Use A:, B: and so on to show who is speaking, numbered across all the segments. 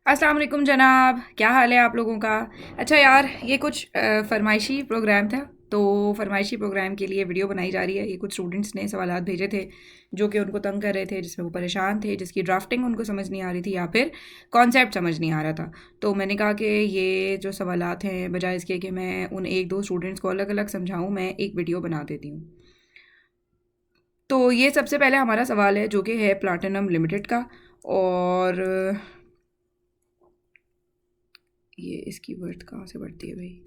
A: अस्सलाम वालेकुम जनाब, क्या हाल है आप लोगों का। अच्छा यार, ये कुछ फरमाइशी प्रोग्राम था, तो फरमाइशी प्रोग्राम के लिए वीडियो बनाई जा रही है। ये कुछ स्टूडेंट्स ने सवालात भेजे थे जो कि उनको तंग कर रहे थे, जिसमें वो परेशान थे, जिसकी ड्राफ्टिंग उनको समझ नहीं आ रही थी या फिर कॉन्सेप्ट समझ नहीं आ रहा था। तो मैंने कहा कि ये जो सवालात हैं, बजाय इसके कि मैं उन एक दो स्टूडेंट्स को अलग अलग समझाऊँ, मैं एक वीडियो बना देती हूँ। तो ये सबसे पहले हमारा सवाल है जो कि है प्लाटिनम लिमिटेड का। और ये इसकी वर्थ कहाँ से बढ़ती है भाई।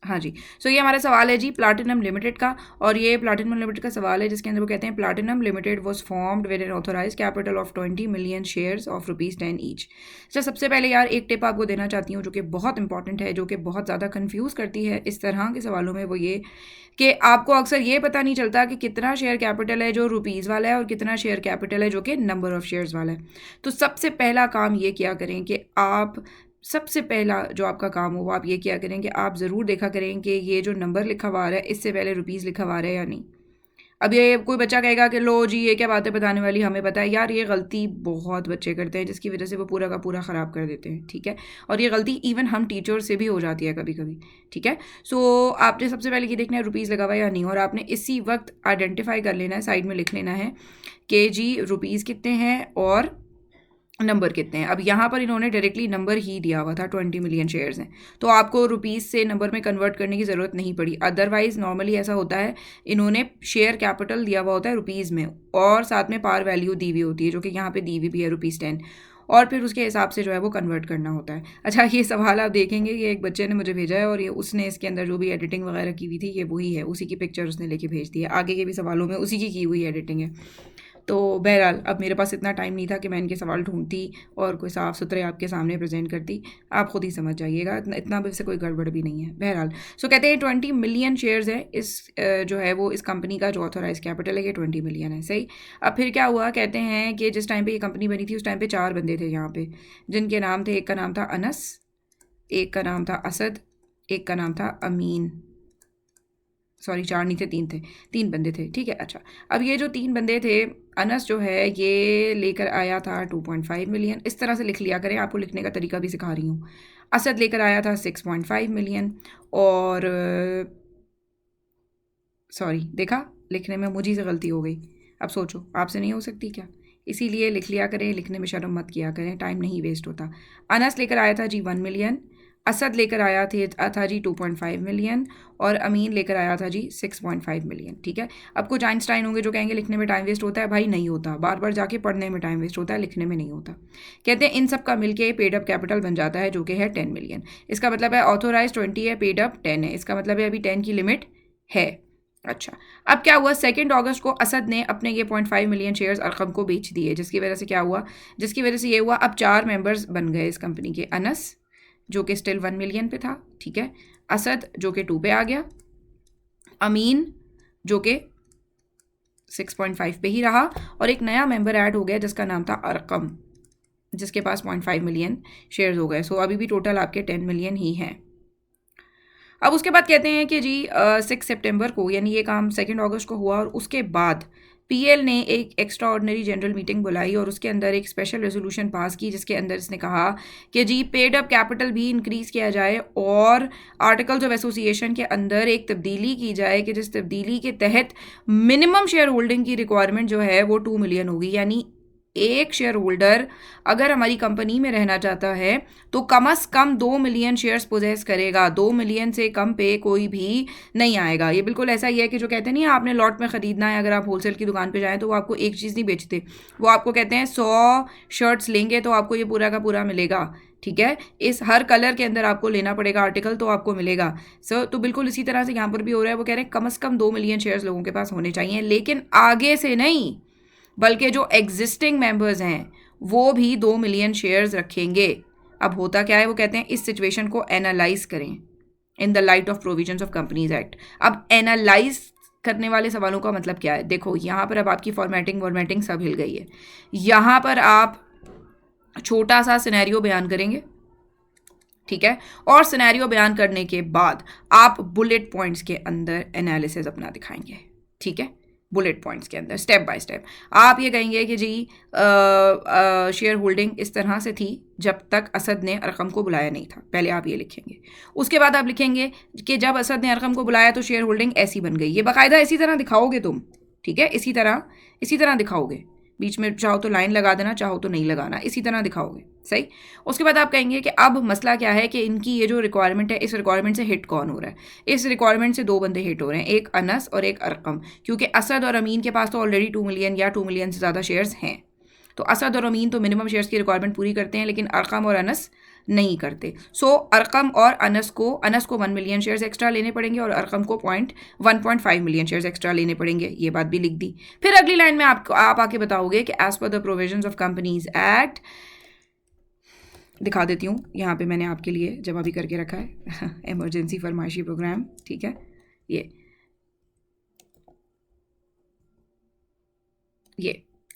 A: हाँ जी। सो ये हमारा सवाल है जी प्लाटिनम लिमिटेड का। और ये प्लाटिनम लिमिटेड का सवाल है जिसके अंदर वो कहते हैं platinum limited was formed with N authorised capital of 20 million shares of ₹10 each. तो सबसे पहले यार एक टिप आपको देना चाहती हूँ जो कि बहुत इंपॉर्टेंट है, जो कि बहुत ज़्यादा कन्फ्यूज़ करती है इस तरह के सवालों में। वो ये कि आपको अक्सर ये पता नहीं चलता कि कितना शेयर कैपिटल है जो रुपीज़ वाला है और कितना शेयर कैपिटल है जो कि नंबर ऑफ़ शेयर्स वाला है। तो सबसे पहला काम ये किया करें कि आप सबसे पहला जो आपका काम हो वो आप ये किया करें कि आप ज़रूर देखा करें कि ये जो नंबर लिखा हुआ आ रहा है इससे पहले रुपीज़ लिखा हुआ आ रहा है या नहीं। अब ये कोई बच्चा कहेगा कि लो जी ये क्या बातें बताने वाली, हमें पता है। यार ये गलती बहुत बच्चे करते हैं जिसकी वजह से वो पूरा का पूरा ख़राब कर देते हैं, ठीक है। और ये गलती इवन हम टीचर से भी हो जाती है कभी कभी, ठीक है। सो आपने सबसे पहले ये देखना है रुपीज़ लगा हुआ है या नहीं, और आपने इसी वक्त आइडेंटिफाई कर लेना है, साइड में लिख लेना है कि जी रुपीज़ कितने हैं और नंबर कितने हैं। अब यहाँ पर इन्होंने डायरेक्टली नंबर ही दिया हुआ था, 20 मिलियन शेयर्स हैं, तो आपको रुपीज़ से नंबर में कन्वर्ट करने की ज़रूरत नहीं पड़ी। अदरवाइज़ नॉर्मली ऐसा होता है, इन्होंने शेयर कैपिटल दिया हुआ होता है रुपीज़ में और साथ में पार वैल्यू दी हुई होती है जो कि यहाँ पे दी हुई भी है ₹10, और फिर उसके हिसाब से जो है वो कन्वर्ट करना होता है। अच्छा, ये सवाल आप देखेंगे, ये एक बच्चे ने मुझे भेजा है और ये उसने इसके अंदर जो भी एडिटिंग वगैरह की हुई थी ये वही है, उसी की पिक्चर उसने लेके भेज दी है। आगे के भी सवालों में उसी की हुई एडिटिंग है। तो बहरहाल अब मेरे पास इतना टाइम नहीं था कि मैं इनके सवाल ढूंढती और कोई साफ़ सुथरे आपके सामने प्रेजेंट करती। आप खुद ही समझ जाइएगा, इतना भी से कोई गड़बड़ भी नहीं है। बहरहाल सो कहते हैं 20 मिलियन शेयर्स है इस जो है वो इस कंपनी का जो ऑथोराइज कैपिटल है ये 20 मिलियन है, सही। अब फिर क्या हुआ, कहते हैं कि जिस टाइम पे ये कंपनी बनी थी उस टाइम पे 4 बंदे थे यहाँ पे, जिनके नाम थे, एक का नाम था अनस, एक का नाम था असद, एक का नाम था अमीन। सॉरी 4 नहीं थे, 3 थे, 3 बंदे थे, ठीक है। अच्छा, अब ये जो 3 बंदे थे, अनस जो है ये लेकर आया था 2.5 मिलियन, इस तरह से लिख लिया करें, आपको लिखने का तरीका भी सिखा रही हूँ। असद लेकर आया था 6.5 मिलियन, और सॉरी देखा, लिखने में मुझी से गलती हो गई। अब सोचो आपसे नहीं हो सकती क्या, इसीलिए लिख लिया करें, लिखने में शर्म मत किया करें, टाइम नहीं वेस्ट होता। अनस लेकर आया था जी 1 मिलियन, असद लेकर आया था जी 2.5 मिलियन, और अमीन लेकर आया था जी 6.5 मिलियन, ठीक है। अब कुछ आइंस्टाइन होंगे जो कहेंगे लिखने में टाइम वेस्ट होता है। भाई नहीं होता, बार बार जाके पढ़ने में टाइम वेस्ट होता है, लिखने में नहीं होता। कहते हैं इन सब का मिलके पेड अप कैपिटल बन जाता है जो कि है 10 मिलियन। इसका मतलब है ऑथोराइज 20 है, पेड अप 10 है, इसका मतलब है अभी 10 की लिमिट है। अच्छा, अब क्या हुआ, 2 अगस्त को असद ने अपने ये 0.5 मिलियन शेयर्स अरकम को बेच दिए, जिसकी वजह से क्या हुआ, जिसकी वजह से ये हुआ अब 4 मेंबर्स बन गए इस कंपनी के। अनस जो कि स्टिल 1 मिलियन पे था, ठीक है, असद जो कि 2 पे आ गया, अमीन जो कि 6.5 पे ही रहा, और एक नया मेंबर ऐड हो गया जिसका नाम था अरकम, जिसके पास 0.5 मिलियन शेयर्स हो गए। सो अभी भी टोटल आपके 10 मिलियन ही हैं। अब उसके बाद कहते हैं कि जी 6 सितंबर को, यानी ये काम 2 अगस्त को हुआ, और उसके बाद पीएल ने एक एक्स्ट्रा ऑर्डिनरी जनरल मीटिंग बुलाई और उसके अंदर एक स्पेशल रेजोल्यूशन पास की, जिसके अंदर इसने कहा कि जी पेड अप कैपिटल भी इंक्रीज़ किया जाए और आर्टिकल्स ऑफ एसोसिएशन के अंदर एक तब्दीली की जाए कि जिस तब्दीली के तहत मिनिमम शेयर होल्डिंग की रिक्वायरमेंट जो है वो 2 मिलियन होगी। यानी एक शेयर होल्डर अगर हमारी कंपनी में रहना चाहता है तो कम से कम 2 मिलियन शेयर्स पोजेस करेगा, 2 मिलियन से कम पे कोई भी नहीं आएगा। ये बिल्कुल ऐसा ही है कि जो कहते हैं नहीं आपने लॉट में ख़रीदना है, अगर आप होलसेल की दुकान पे जाएं तो वो आपको एक चीज़ नहीं बेचते, वो आपको कहते हैं 100 शर्ट्स लेंगे तो आपको ये पूरा का पूरा मिलेगा, ठीक है। इस हर कलर के अंदर आपको लेना पड़ेगा आर्टिकल तो आपको मिलेगा। तो बिल्कुल इसी तरह से यहाँ पर भी हो रहा है, वो कह रहे हैं कम से कम 2 मिलियन शेयर्स लोगों के पास होने चाहिए, लेकिन आगे से नहीं, बल्कि जो एग्जिस्टिंग मेंबर्स हैं वो भी 2 मिलियन शेयर्स रखेंगे। अब होता क्या है, वो कहते हैं इस सिचुएशन को एनालाइज करें इन the light of provisions of companies act. अब एनालाइज करने वाले सवालों का मतलब क्या है, देखो यहाँ पर अब आपकी फॉर्मेटिंग सब हिल गई है। यहाँ पर आप छोटा सा सिनेरियो बयान करेंगे, ठीक है, और सिनेरियो बयान करने के बाद आप बुलेट पॉइंट्स के अंदर एनालिसिस अपना दिखाएंगे, ठीक है। बुलेट पॉइंट्स के अंदर स्टेप बाय स्टेप आप ये कहेंगे कि जी शेयर होल्डिंग इस तरह से थी जब तक असद ने अरकम को बुलाया नहीं था, पहले आप ये लिखेंगे। उसके बाद आप लिखेंगे कि जब असद ने अरकम को बुलाया तो शेयर होल्डिंग ऐसी बन गई। ये बाकायदा इसी तरह दिखाओगे तुम, ठीक है, इसी तरह दिखाओगे। बीच में चाहो तो लाइन लगा देना, चाहो तो नहीं लगाना, इसी तरह दिखाओगे, सही। उसके बाद आप कहेंगे कि अब मसला क्या है कि इनकी ये जो रिक्वायरमेंट है, इस रिक्वायरमेंट से हिट कौन हो रहा है। इस रिक्वायरमेंट से 2 बंदे हिट हो रहे हैं, एक अनस और एक अरकम, क्योंकि असद और अमीन के पास तो ऑलरेडी 2 मिलियन या 2 मिलियन से ज़्यादा शेयर्स हैं। तो असद और अमीन तो मिनिमम शेयर्स की रिक्वायरमेंट पूरी करते हैं, लेकिन अरकम और अनस नहीं करते। सो अरकम और अनस को 1 मिलियन शेयर्स एक्स्ट्रा लेने पड़ेंगे और अरकम को 1.5 मिलियन शेयर्स एक्स्ट्रा लेने पड़ेंगे। ये बात भी लिख दी। फिर अगली लाइन में आप आके बताओगे कि as per the provisions of companies Act, दिखा देती हूँ यहाँ पे मैंने आपके लिए जमा भी करके रखा है इमरजेंसी फरमाइशी प्रोग्राम, ठीक है। ये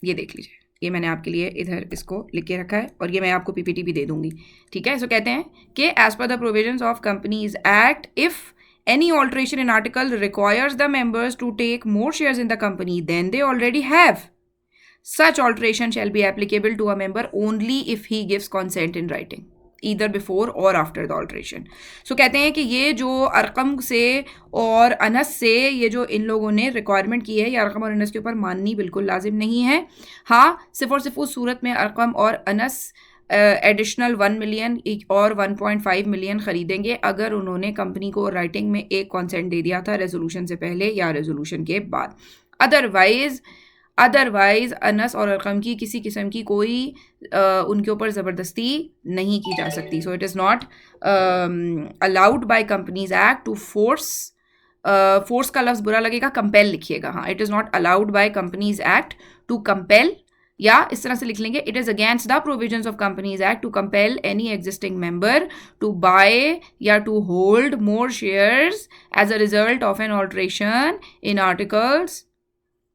A: देख लीजिए, ये मैंने आपके लिए इधर इसको लिख के रखा है और ये मैं आपको पीपीटी भी दे दूंगी, ठीक है। सो कहते हैं कि as per the provisions of companies Act, if any alteration in article requires the members to take more shares in the company than they already have, such alteration shall be applicable to a member only if he gives consent in writing, either before or after the alteration. So कहते हैं कि ये जो Arkham से और अनस से ये जो इन लोगों ने रिक्वायरमेंट की है, ये अरकम और अनस के ऊपर माननी बिल्कुल लाजिम नहीं है। हाँ, सिर्फ और सिर्फ उस सूरत में अरकम और अनस एडिशनल 1 मिलियन और 1.5 मिलियन ख़रीदेंगे अगर उन्होंने कंपनी को राइटिंग में एक कॉन्सेंट दे दिया था रेजोल्यूशन से पहले या रेजोल्यूशन के बाद। अदरवाइज अनस और अरकम की किसी किस्म की कोई उनके ऊपर ज़बरदस्ती नहीं की जा सकती। So it is not allowed by companies act to force का लफ्ज़ बुरा लगेगा, कंपेल लिखिएगा। हाँ, it is not allowed by companies act to compel, या इस तरह से लिख लेंगे, it is against the provisions of companies act to compel any existing member to buy या to hold more shares as a result of an alteration in articles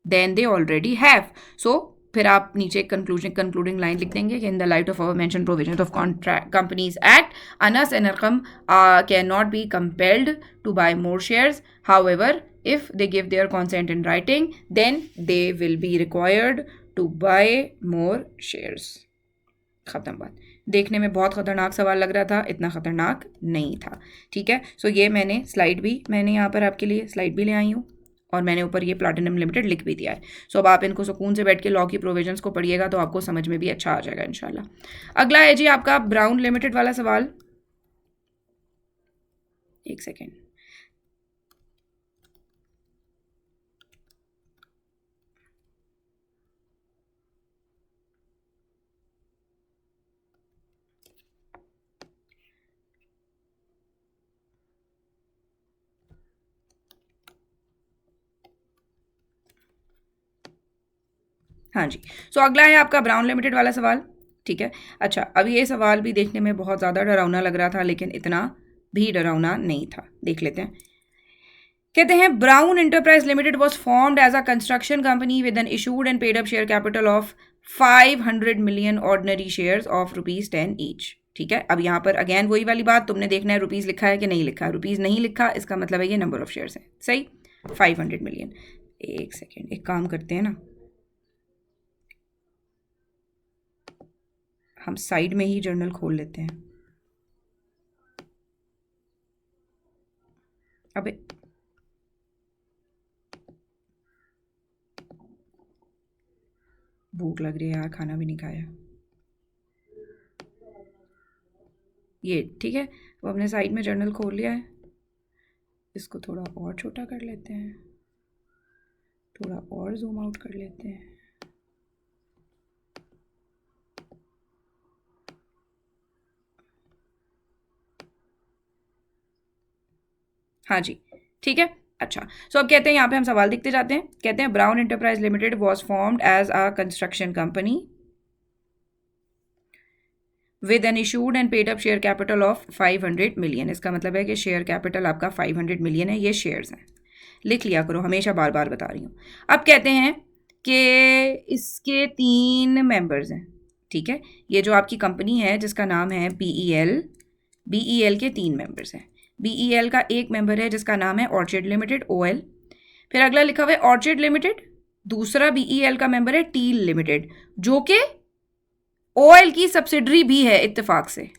A: than they already have. So फिर आप नीचे concluding line लिख देंगे कि in the light of our mention provisions of companies Act, Anas and Arkam can not be compelled to buy more shares, however if they give their consent in writing then they will be required to buy more shares। ख़त्म बात। देखने में बहुत ख़तरनाक सवाल लग रहा था, इतना ख़तरनाक नहीं था, ठीक है। सो ये मैंने यहाँ पर आपके लिए स्लाइड भी ले आई हूँ और मैंने ऊपर ये प्लैटिनम लिमिटेड लिख भी दिया है। सो अब आप इनको सुकून से बैठ के लॉ की प्रोविजंस को पढ़िएगा तो आपको समझ में भी अच्छा आ जाएगा इंशाल्लाह। अगला है जी आपका ब्राउन लिमिटेड वाला सवाल। एक सेकेंड, हाँ जी। सो अगला है आपका ब्राउन लिमिटेड वाला सवाल, ठीक है। अच्छा, अब ये सवाल भी देखने में बहुत ज़्यादा डरावना लग रहा था लेकिन इतना भी डरावना नहीं था, देख लेते हैं। कहते हैं Brown Enterprise Limited was formed as a construction company with an issued and paid up share capital of 500 million ordinary shares of ₹10 each, ठीक है। अब यहाँ पर अगेन वही वाली बात, तुमने देखना है रुपीज़ लिखा है कि नहीं लिखा है। रुपीज़ नहीं लिखा, इसका मतलब है ये नंबर ऑफ शेयर्स है, सही। 500 मिलियन। एक सेकेंड, एक काम करते हैं ना, हम साइड में ही जर्नल खोल लेते हैं। अबे भूख लग रही है यार, खाना भी नहीं खाया। ये ठीक है, अब हमने साइड में जर्नल खोल लिया है, इसको थोड़ा और छोटा कर लेते हैं, थोड़ा और जूम आउट कर लेते हैं। हाँ जी, ठीक है। अच्छा, सो अब कहते हैं यहाँ पे हम सवाल देखते जाते हैं। कहते हैं Brown Enterprise Limited was formed as a construction company with an issued and paid up share capital of 500 million. इसका मतलब है कि शेयर कैपिटल आपका 500 मिलियन है, ये शेयर्स हैं, लिख लिया करो, हमेशा बार बार बता रही हूँ। अब कहते हैं कि इसके 3 मेंबर्स हैं, ठीक है। ये जो आपकी कंपनी है जिसका नाम है BEL के 3 मेंबर्स हैं। BEL का एक मेंबर है जिसका नाम है ऑर्चिड लिमिटेड, OL। फिर अगला लिखा हुआ है ऑर्चिड लिमिटेड, दूसरा बीईएल का मेंबर है टील लिमिटेड, जो कि ओएल की सब्सिडरी भी है इत्तेफाक से।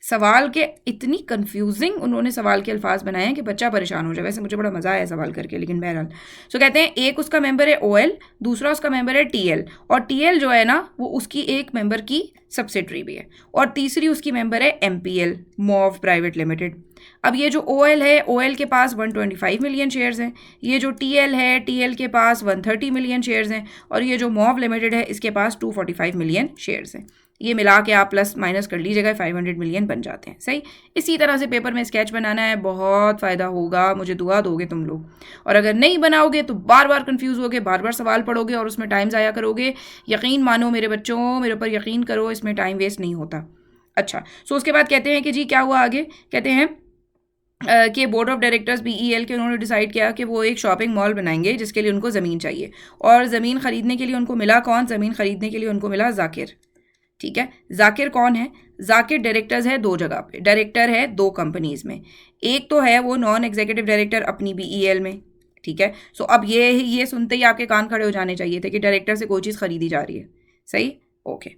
A: सवाल के इतनी कंफ्यूजिंग उन्होंने सवाल के अल्फाज बनाए हैं कि बच्चा परेशान हो जाए। वैसे मुझे बड़ा मजा आया सवाल करके, लेकिन बहरहाल सो कहते हैं एक उसका मेंबर है ओएल, दूसरा उसका मेंबर है टीएल, और टीएल जो है ना वो उसकी एक मेंबर की सब्सिडरी भी है, और तीसरी उसकी मेंबर है एमपीएल मॉव प्राइवेट लिमिटेड। अब ये जो ओएल है, ओएल के पास 125 मिलियन शेयर्स हैं, ये जो टीएल है, टीएल के पास 130 मिलियन शेयर्स हैं, और ये जो मॉव लिमिटेड है इसके पास 245 मिलियन शेयर्स हैं। ये मिला के आप प्लस माइनस कर लीजिएगा, 500 मिलियन बन जाते हैं। सही, इसी तरह से पेपर में स्केच बनाना है, बहुत फ़ायदा होगा, मुझे दुआ दोगे तुम लोग। और अगर नहीं बनाओगे तो बार बार कंफ्यूज होगे, बार बार सवाल पढ़ोगे और उसमें टाइम ज़ाया करोगे। यकीन मानो मेरे बच्चों, मेरे ऊपर यकीन करो, इसमें टाइम वेस्ट नहीं होता। अच्छा, सो उसके बाद कहते हैं कि जी क्या हुआ आगे, कहते हैं कि बोर्ड ऑफ डायरेक्टर्स बीईएल के उन्होंने डिसाइड किया कि वो एक शॉपिंग मॉल बनाएंगे जिसके लिए उनको ज़मीन चाहिए, और ज़मीन ख़रीदने के लिए उनको मिला कौन, ज़मीन ख़रीदने के लिए उनको मिला जाकिर। ठीक है, जाकिर कौन है, जाकिर डायरेक्टर्स है दो जगह पे, डायरेक्टर है दो कंपनीज में, एक तो है वो नॉन एग्जीक्यूटिव डायरेक्टर अपनी बीईएल में। ठीक है, सो अब ये सुनते ही आपके कान खड़े हो जाने चाहिए थे कि डायरेक्टर से कोई चीज़ खरीदी जा रही है। सही, ओके।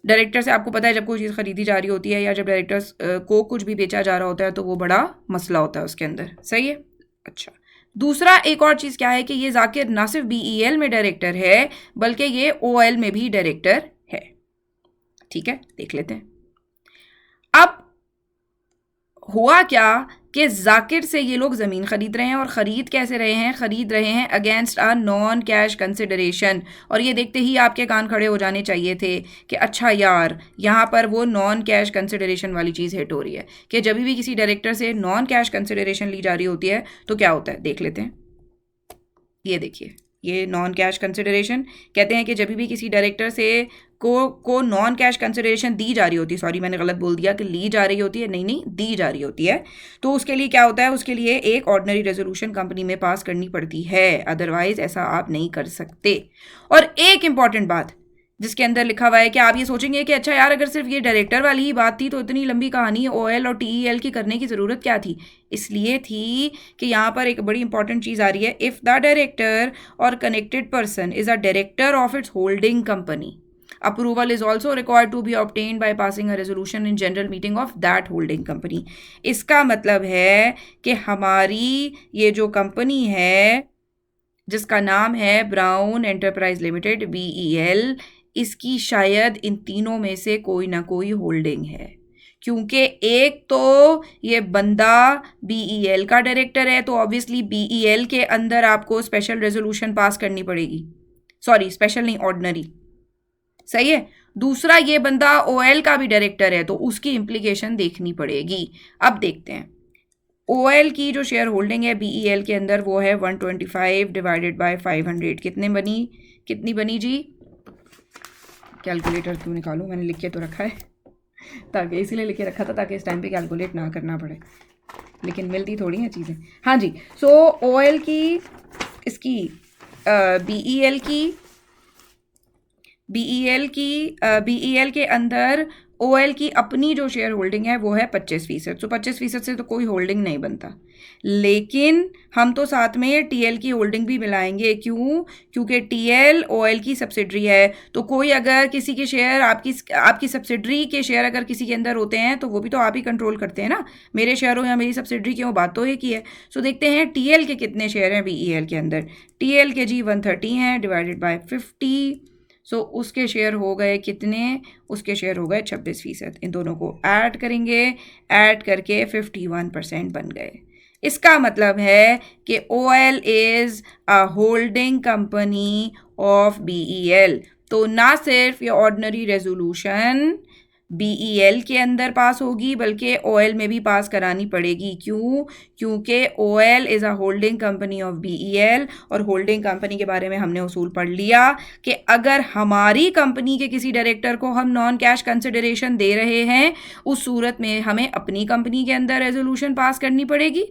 A: डायरेक्टर से आपको पता है जब कोई चीज़ खरीदी जा रही होती है या जब डायरेक्टर्स को कुछ भी बेचा जा रहा होता है तो वो बड़ा मसला होता है उसके अंदर। सही है, अच्छा। दूसरा एक और चीज़ क्या है कि ये जाकिर ना सिर्फ बीईएल में डायरेक्टर है बल्कि ये ओएल में भी डायरेक्टर है। ठीक है, देख लेते हैं अब हुआ क्या कि जाकिर से ये लोग ज़मीन ख़रीद रहे हैं, और ख़रीद कैसे रहे हैं, ख़रीद रहे हैं against a non cash consideration. और ये देखते ही आपके कान खड़े हो जाने चाहिए थे कि अच्छा यार यहाँ पर वो नॉन कैश कंसिडरेशन वाली चीज़ हिट हो रही है कि जब भी किसी डायरेक्टर से नॉन कैश कंसिडरेशन ली जा रही होती है तो क्या होता है, देख लेते हैं। ये देखिए, ये नॉन कैश कंसिडरेशन कहते हैं कि जब भी किसी डायरेक्टर से को नॉन कैश कंसिडरेशन दी जा रही होती है, सॉरी मैंने गलत बोल दिया कि ली जा रही होती है, नहीं नहीं दी जा रही होती है, तो उसके लिए क्या होता है, उसके लिए एक ऑर्डिनरी रेजोल्यूशन कंपनी में पास करनी पड़ती है, अदरवाइज ऐसा आप नहीं कर सकते। और एक इंपॉर्टेंट बात जिसके अंदर लिखा हुआ है कि आप ये सोचेंगे कि अच्छा यार अगर सिर्फ ये डायरेक्टर वाली ही बात थी तो इतनी लंबी कहानी ओएल और टीईएल की करने की ज़रूरत क्या थी। इसलिए थी कि यहाँ पर एक बड़ी इंपॉर्टेंट चीज़ आ रही है, इफ़ द डायरेक्टर और connected person is a director of its holding company, approval is also required to be obtained by passing a resolution in general meeting of that holding company। इसका मतलब है कि हमारी ये जो कंपनी है जिसका नाम है ब्राउन एंटरप्राइज लिमिटेड बीईएल, इसकी शायद इन तीनों में से कोई ना कोई होल्डिंग है, क्योंकि एक तो ये बंदा बीईएल का डायरेक्टर है तो ऑब्वियसली बीईएल के अंदर आपको स्पेशल रेजोल्यूशन पास करनी पड़ेगी, सॉरी स्पेशल नहीं ऑर्डिनरी। सही है, दूसरा ये बंदा ओएल का भी डायरेक्टर है तो उसकी इम्प्लीकेशन देखनी पड़ेगी। अब देखते हैं ओएल की जो शेयर होल्डिंग है बीईएल के अंदर वो है 125 डिवाइडेड बाय 500, कितनी बनी जी, कैलकुलेटर क्यों निकालूं, मैंने लिख के तो रखा है ताकि इसीलिए लिख के रखा था ताकि इस टाइम पे कैलकुलेट ना करना पड़े, लेकिन मिलती थोड़ी हैं चीज़ें। हाँ जी, सो ओएल की इसकी बीईएल के अंदर ओएल की अपनी जो शेयर होल्डिंग है वो है 25%। तो 25% से तो कोई होल्डिंग नहीं बनता, लेकिन हम तो साथ में टीएल की होल्डिंग भी मिलाएंगे। क्यों? क्योंकि टीएल ओएल की सब्सिडरी है, तो कोई अगर किसी के शेयर आपकी सब्सिडरी के शेयर अगर किसी के अंदर होते हैं तो वो भी तो आप ही कंट्रोल करते हैं ना, मेरे शेयर हो या मेरी सब्सिडरी की हो, बात तो एक ही है। सो देखते हैं टीएल के कितने शेयर हैं बीईएल के अंदर। टीएल के जी 130 हैं डिवाइडेड बाय 50, सो उसके शेयर हो गए कितने, उसके शेयर हो गए 26%। इन दोनों को ऐड करेंगे, ऐड करके 51% बन गए। इसका मतलब है कि OL is a holding company of BEL. तो ना सिर्फ ये ऑर्डिनरी रेजोल्यूशन बीईएल के अंदर पास होगी बल्कि ओएल में भी पास करानी पड़ेगी। क्यों? क्योंकि OL is a holding company of BEL, और होल्डिंग कंपनी के बारे में हमने उसूल पढ़ लिया कि अगर हमारी कंपनी के किसी डायरेक्टर को हम नॉन कैश कंसिडरेशन दे रहे हैं उस सूरत में हमें अपनी कंपनी के अंदर रेजोल्यूशन पास करनी पड़ेगी।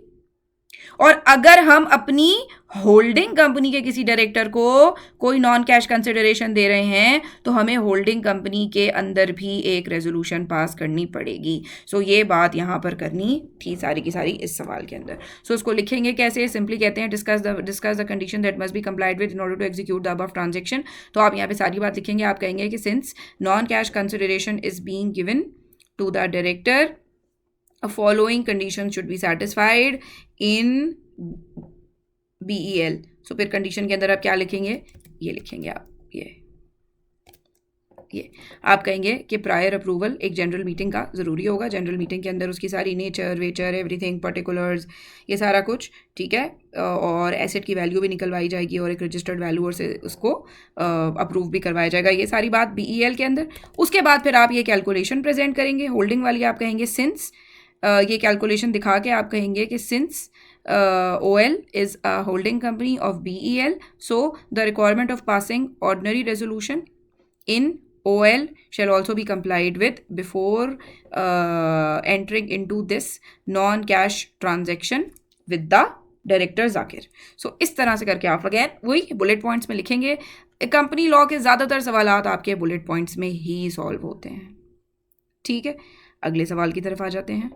A: और अगर हम अपनी होल्डिंग कंपनी के किसी डायरेक्टर को कोई नॉन कैश कंसिडरेशन दे रहे हैं तो हमें होल्डिंग कंपनी के अंदर भी एक रेजोल्यूशन पास करनी पड़ेगी। सो ये बात यहाँ पर करनी थी सारी की सारी इस सवाल के अंदर। सो उसको लिखेंगे कैसे, सिंपली कहते हैं discuss the condition that must be complied with in order to execute the above transaction. तो आप यहाँ पे सारी बात लिखेंगे, आप कहेंगे कि since non cash consideration is being given to the director, following conditions should be satisfied in BEL। So फिर कंडीशन के अंदर आप क्या लिखेंगे, ये लिखेंगे आप, ये आप कहेंगे कि प्रायर अप्रूवल एक जनरल मीटिंग का ज़रूरी होगा। जनरल मीटिंग के अंदर उसकी सारी नेचर वेचर एवरीथिंग पर्टिकुलर्स ये सारा कुछ, ठीक है, और एसेट की वैल्यू भी निकलवाई जाएगी और एक रजिस्टर्ड वैल्यूअर से उसको अप्रूव भी करवाया जाएगा, ये सारी बात BEL के अंदर। उसके बाद फिर आप ये कैलकुलेशन प्रेजेंट करेंगे होल्डिंग वाली, आप कहेंगे सिंस ये कैलकुलेशन दिखा के आप कहेंगे कि since OL is a holding company of BEL, so the requirement of passing ordinary resolution in OL shall also be complied with before entering into this non-cash transaction with the director Zakir. So इस तरह से करके आप again वही bullet points में लिखेंगे। Company law के ज़्यादातर सवालात आपके बुलेट पॉइंट्स में ही सॉल्व होते हैं। ठीक है, अगले सवाल की तरफ आ जाते हैं।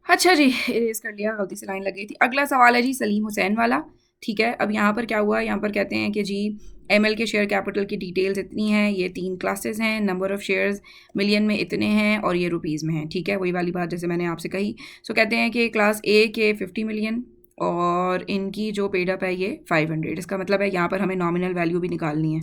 A: अच्छा जी, इरेज कर लिया, गलती से लाइन लग गई थी। अगला सवाल है जी सलीम हुसैन वाला। ठीक है, अब यहाँ पर क्या हुआ, यहाँ पर कहते हैं कि जी ML के शेयर कैपिटल की डिटेल्स इतनी हैं, ये 3 क्लासेस हैं, नंबर ऑफ़ शेयर्स मिलियन में इतने हैं और ये रुपीज़ में हैं। ठीक है, वही वाली बात जैसे मैंने आपसे कही। सो कहते हैं कि क्लास A के 50 मिलियन और इनकी जो पेड अप है ये 500। इसका मतलब है यहाँ पर हमें नॉमिनल वैल्यू भी निकालनी है।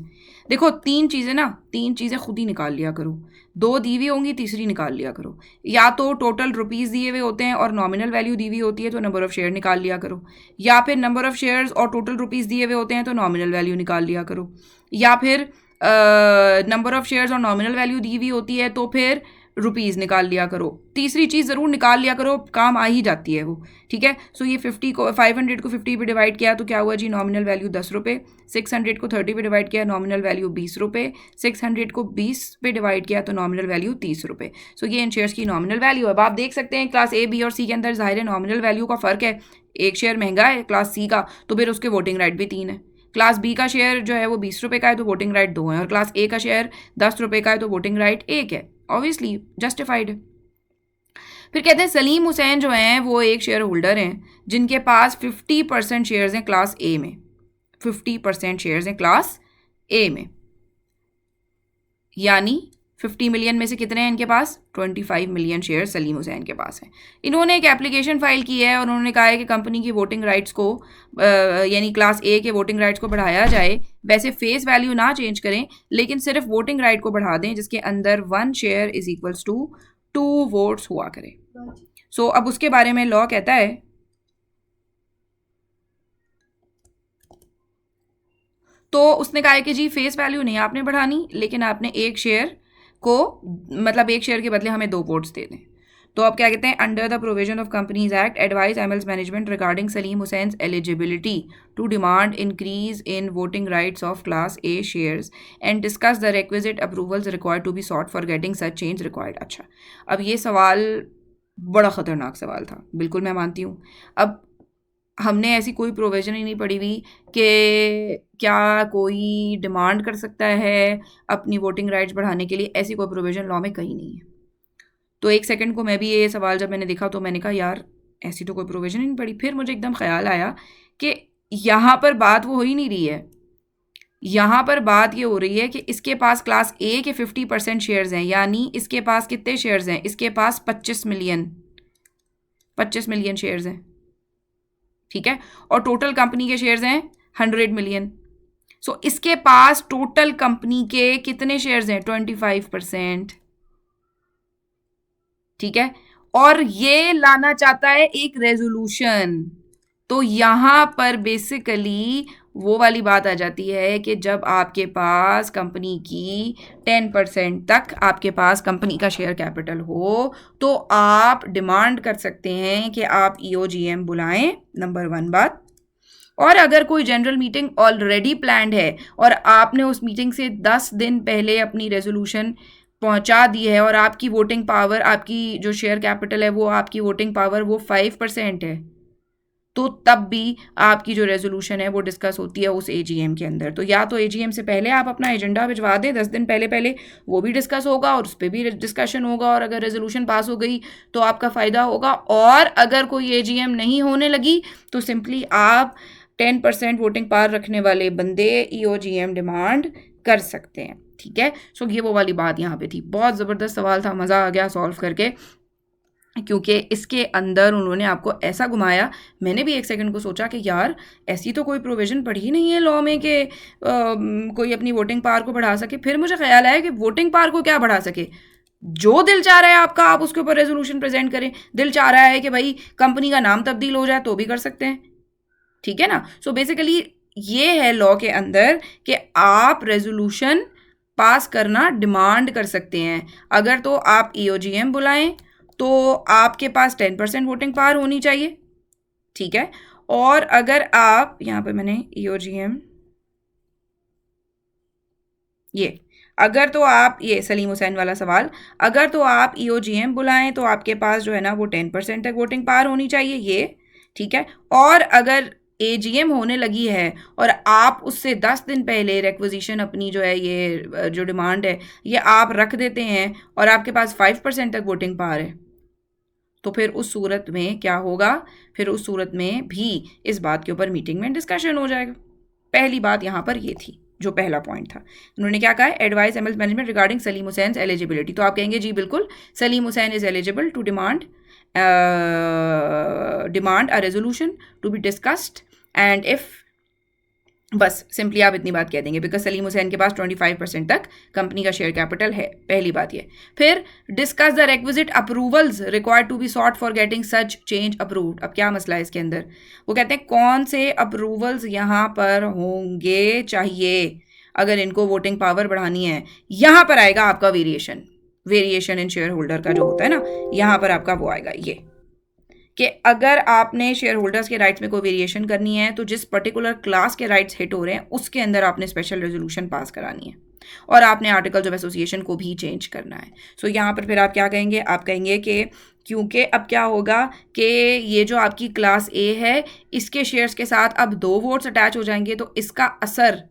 A: देखो 3 चीज़ें खुद ही निकाल लिया करो, 2 दी हुई होंगी, तीसरी निकाल लिया करो। या तो टोटल रुपीज़ दिए हुए होते हैं और नॉमिनल वैल्यू दी हुई होती है तो नंबर ऑफ़ शेयर निकाल लिया करो, या फिर नंबर ऑफ़ शेयर्स और टोटल रुपीज़ दिए हुए होते हैं तो नॉमिनल वैल्यू निकाल लिया करो, या फिर नंबर ऑफ़ शेयर्स और नॉमिनल वैल्यू दी हुई होती है तो फिर रुपीज़ निकाल लिया करो। तीसरी चीज़ ज़रूर निकाल लिया करो, काम आ ही जाती है वो। ठीक है, सो ये 500 को 50 पे डिवाइड किया तो क्या हुआ जी, नॉमिनल वैल्यू 10 रुपये। 600 को 30 पे डिवाइड किया, नॉमिनल वैल्यू 20 रुपये। 600 को 20 पे डिवाइड किया तो नॉमिनल वैल्यू 30 रुपये। सो ये इन शेयर्स की नॉमिनल वैल्यू है। अब आप देख सकते हैं क्लास A, B और C के अंदर ज़ाहिर है नॉमिनल वैल्यू का फ़र्क है। एक शेयर महंगा है क्लास C का, तो फिर उसके वोटिंग राइट भी 3 है। क्लास B का शेयर जो है वो 20 रुपये का है तो वोटिंग राइट 2 है, और क्लास A का शेयर 10 रुपये का है तो वोटिंग राइट 1 है। ऑब्वियसली जस्टिफाइड है। फिर कहते हैं सलीम हुसैन जो हैं वो एक शेयर होल्डर हैं जिनके पास 50% शेयर्स हैं क्लास A में। 50% शेयर्स हैं क्लास A में, यानी 50 मिलियन में से कितने हैं इनके पास, 25 मिलियन शेयर सलीम हुसैन के पास हैं। इन्होंने एक एप्लीकेशन फाइल की है और उन्होंने कहा है कि कंपनी की वोटिंग राइट्स को यानी क्लास A के वोटिंग राइट्स को बढ़ाया जाए। वैसे फेस वैल्यू ना चेंज करें, लेकिन सिर्फ वोटिंग राइट को बढ़ा दें जिसके अंदर 1 share is equals to 2 votes हुआ करें। सो अब उसके बारे में लॉ कहता है तो उसने कहा है कि जी फेस वैल्यू नहीं आपने बढ़ानी, लेकिन आपने एक शेयर को मतलब एक शेयर के बदले हमें 2 वोट्स दे दें। तो अब क्या कहते हैं, under the provision of companies act advise ML's management regarding Salim Hussain eligibility to demand increase in voting rights of class A shares and discuss the requisite approvals required to be sought for getting such change required. अच्छा, अब ये सवाल बड़ा ख़तरनाक सवाल था, बिल्कुल मैं मानती हूँ। अब हमने ऐसी कोई प्रोविज़न ही नहीं पड़ी हुई कि क्या कोई डिमांड कर सकता है अपनी वोटिंग राइट्स बढ़ाने के लिए, ऐसी कोई प्रोविज़न लॉ में कहीं नहीं है। तो एक सेकंड को मैं भी ये सवाल जब मैंने देखा तो मैंने कहा यार ऐसी तो कोई प्रोविज़न ही नहीं पड़ी। फिर मुझे एकदम ख्याल आया कि यहाँ पर बात वो हो ही नहीं रही है, यहाँ पर बात ये हो रही है कि इसके पास क्लास A के 50% शेयर्स हैं, यानी इसके पास कितने शेयर्स हैं, इसके पास 25 मिलियन शेयर्स हैं। ठीक है, और टोटल कंपनी के शेयर्स हैं 100 मिलियन। सो इसके पास टोटल कंपनी के कितने शेयर्स हैं, 25%। ठीक है, और ये लाना चाहता है एक रेजोल्यूशन। तो यहां पर बेसिकली वो वाली बात आ जाती है कि जब आपके पास कंपनी की 10% तक आपके पास कंपनी का शेयर कैपिटल हो तो आप डिमांड कर सकते हैं कि आप EOGM बुलाएं, नंबर 1 बात। और अगर कोई जनरल मीटिंग ऑलरेडी प्लान्ड है और आपने उस मीटिंग से 10 दिन पहले अपनी रेजोल्यूशन पहुंचा दी है और आपकी वोटिंग पावर, आपकी जो शेयर कैपिटल है वो आपकी वोटिंग पावर वो 5% है, तो तब भी आपकी जो रेजोल्यूशन है वो डिस्कस होती है उस AGM के अंदर। तो या तो AGM से पहले आप अपना एजेंडा भिजवा दें 10 दिन पहले पहले, वो भी डिस्कस होगा और उस पर भी डिस्कशन होगा, और अगर रेजोल्यूशन पास हो गई तो आपका फ़ायदा होगा। और अगर कोई AGM नहीं होने लगी तो सिंपली आप 10% वोटिंग पावर रखने वाले बंदे EOGM डिमांड कर सकते हैं। ठीक है, सो ये वो वाली बात यहाँ पे थी। बहुत ज़बरदस्त सवाल था, मज़ा आ गया सॉल्व करके, क्योंकि इसके अंदर उन्होंने आपको ऐसा घुमाया। मैंने भी एक सेकंड को सोचा कि यार ऐसी तो कोई प्रोविज़न पढ़ी नहीं है लॉ में कि कोई अपनी वोटिंग पावर को बढ़ा सके। फिर मुझे ख्याल आया कि वोटिंग पावर को क्या बढ़ा सके, जो दिल चाह रहा है आपका आप उसके ऊपर रेजोल्यूशन प्रेजेंट करें। दिल चाह रहा है कि भाई कंपनी का नाम तब्दील हो जाए तो भी कर सकते हैं, ठीक है ना। सो बेसिकली ये है लॉ के अंदर कि आप रेजोल्यूशन पास करना डिमांड कर सकते हैं। अगर तो आप EOGM बुलाएं तो आपके पास 10% वोटिंग पावर होनी चाहिए, ठीक है। और अगर आप यहाँ पे मैंने EOGM ये अगर तो आप, ये सलीम हुसैन वाला सवाल, अगर तो आप EOGM बुलाएं तो आपके पास जो है ना वो 10% तक वोटिंग पावर होनी चाहिए, ये ठीक है। और अगर AGM होने लगी है और आप उससे 10 दिन पहले रिक्वेजिशन अपनी जो है, ये जो डिमांड है ये आप रख देते हैं और आपके पास 5% तक वोटिंग पावर है, तो फिर उस सूरत में क्या होगा, फिर उस सूरत में भी इस बात के ऊपर मीटिंग में डिस्कशन हो जाएगा। पहली बात यहाँ पर ये थी, जो पहला पॉइंट था। उन्होंने क्या कहा, advice ML management regarding Salim Hussain eligibility. तो आप कहेंगे जी बिल्कुल, Salim Hussain is eligible to demand a resolution to be discussed and if, बस सिंपली आप इतनी बात कह देंगे, बिकॉज सलीम हुसैन के पास 25% तक कंपनी का शेयर कैपिटल है। पहली बात ये। फिर discuss the requisite approvals required to be sought for getting such change approved. अब क्या मसला है इसके अंदर, वो कहते हैं कौन से अप्रूवल्स यहाँ पर होंगे चाहिए अगर इनको वोटिंग पावर बढ़ानी है। यहाँ पर आएगा आपका वेरिएशन इन शेयर होल्डर का जो होता है ना, यहाँ पर आपका वो आएगा ये कि अगर आपने शेयर होल्डर्स के राइट्स में कोई वेरिएशन करनी है तो जिस पर्टिकुलर क्लास के राइट्स हिट हो रहे हैं उसके अंदर आपने स्पेशल रेजोल्यूशन पास करानी है और आपने आर्टिकल्स ऑफ एसोसिएशन को भी चेंज करना है। सो यहाँ पर फिर आप क्या कहेंगे, आप कहेंगे कि क्योंकि अब क्या होगा कि ये जो आपकी क्लास A है इसके शेयर्स के साथ अब 2 वोट्स अटैच हो जाएंगे, तो इसका असर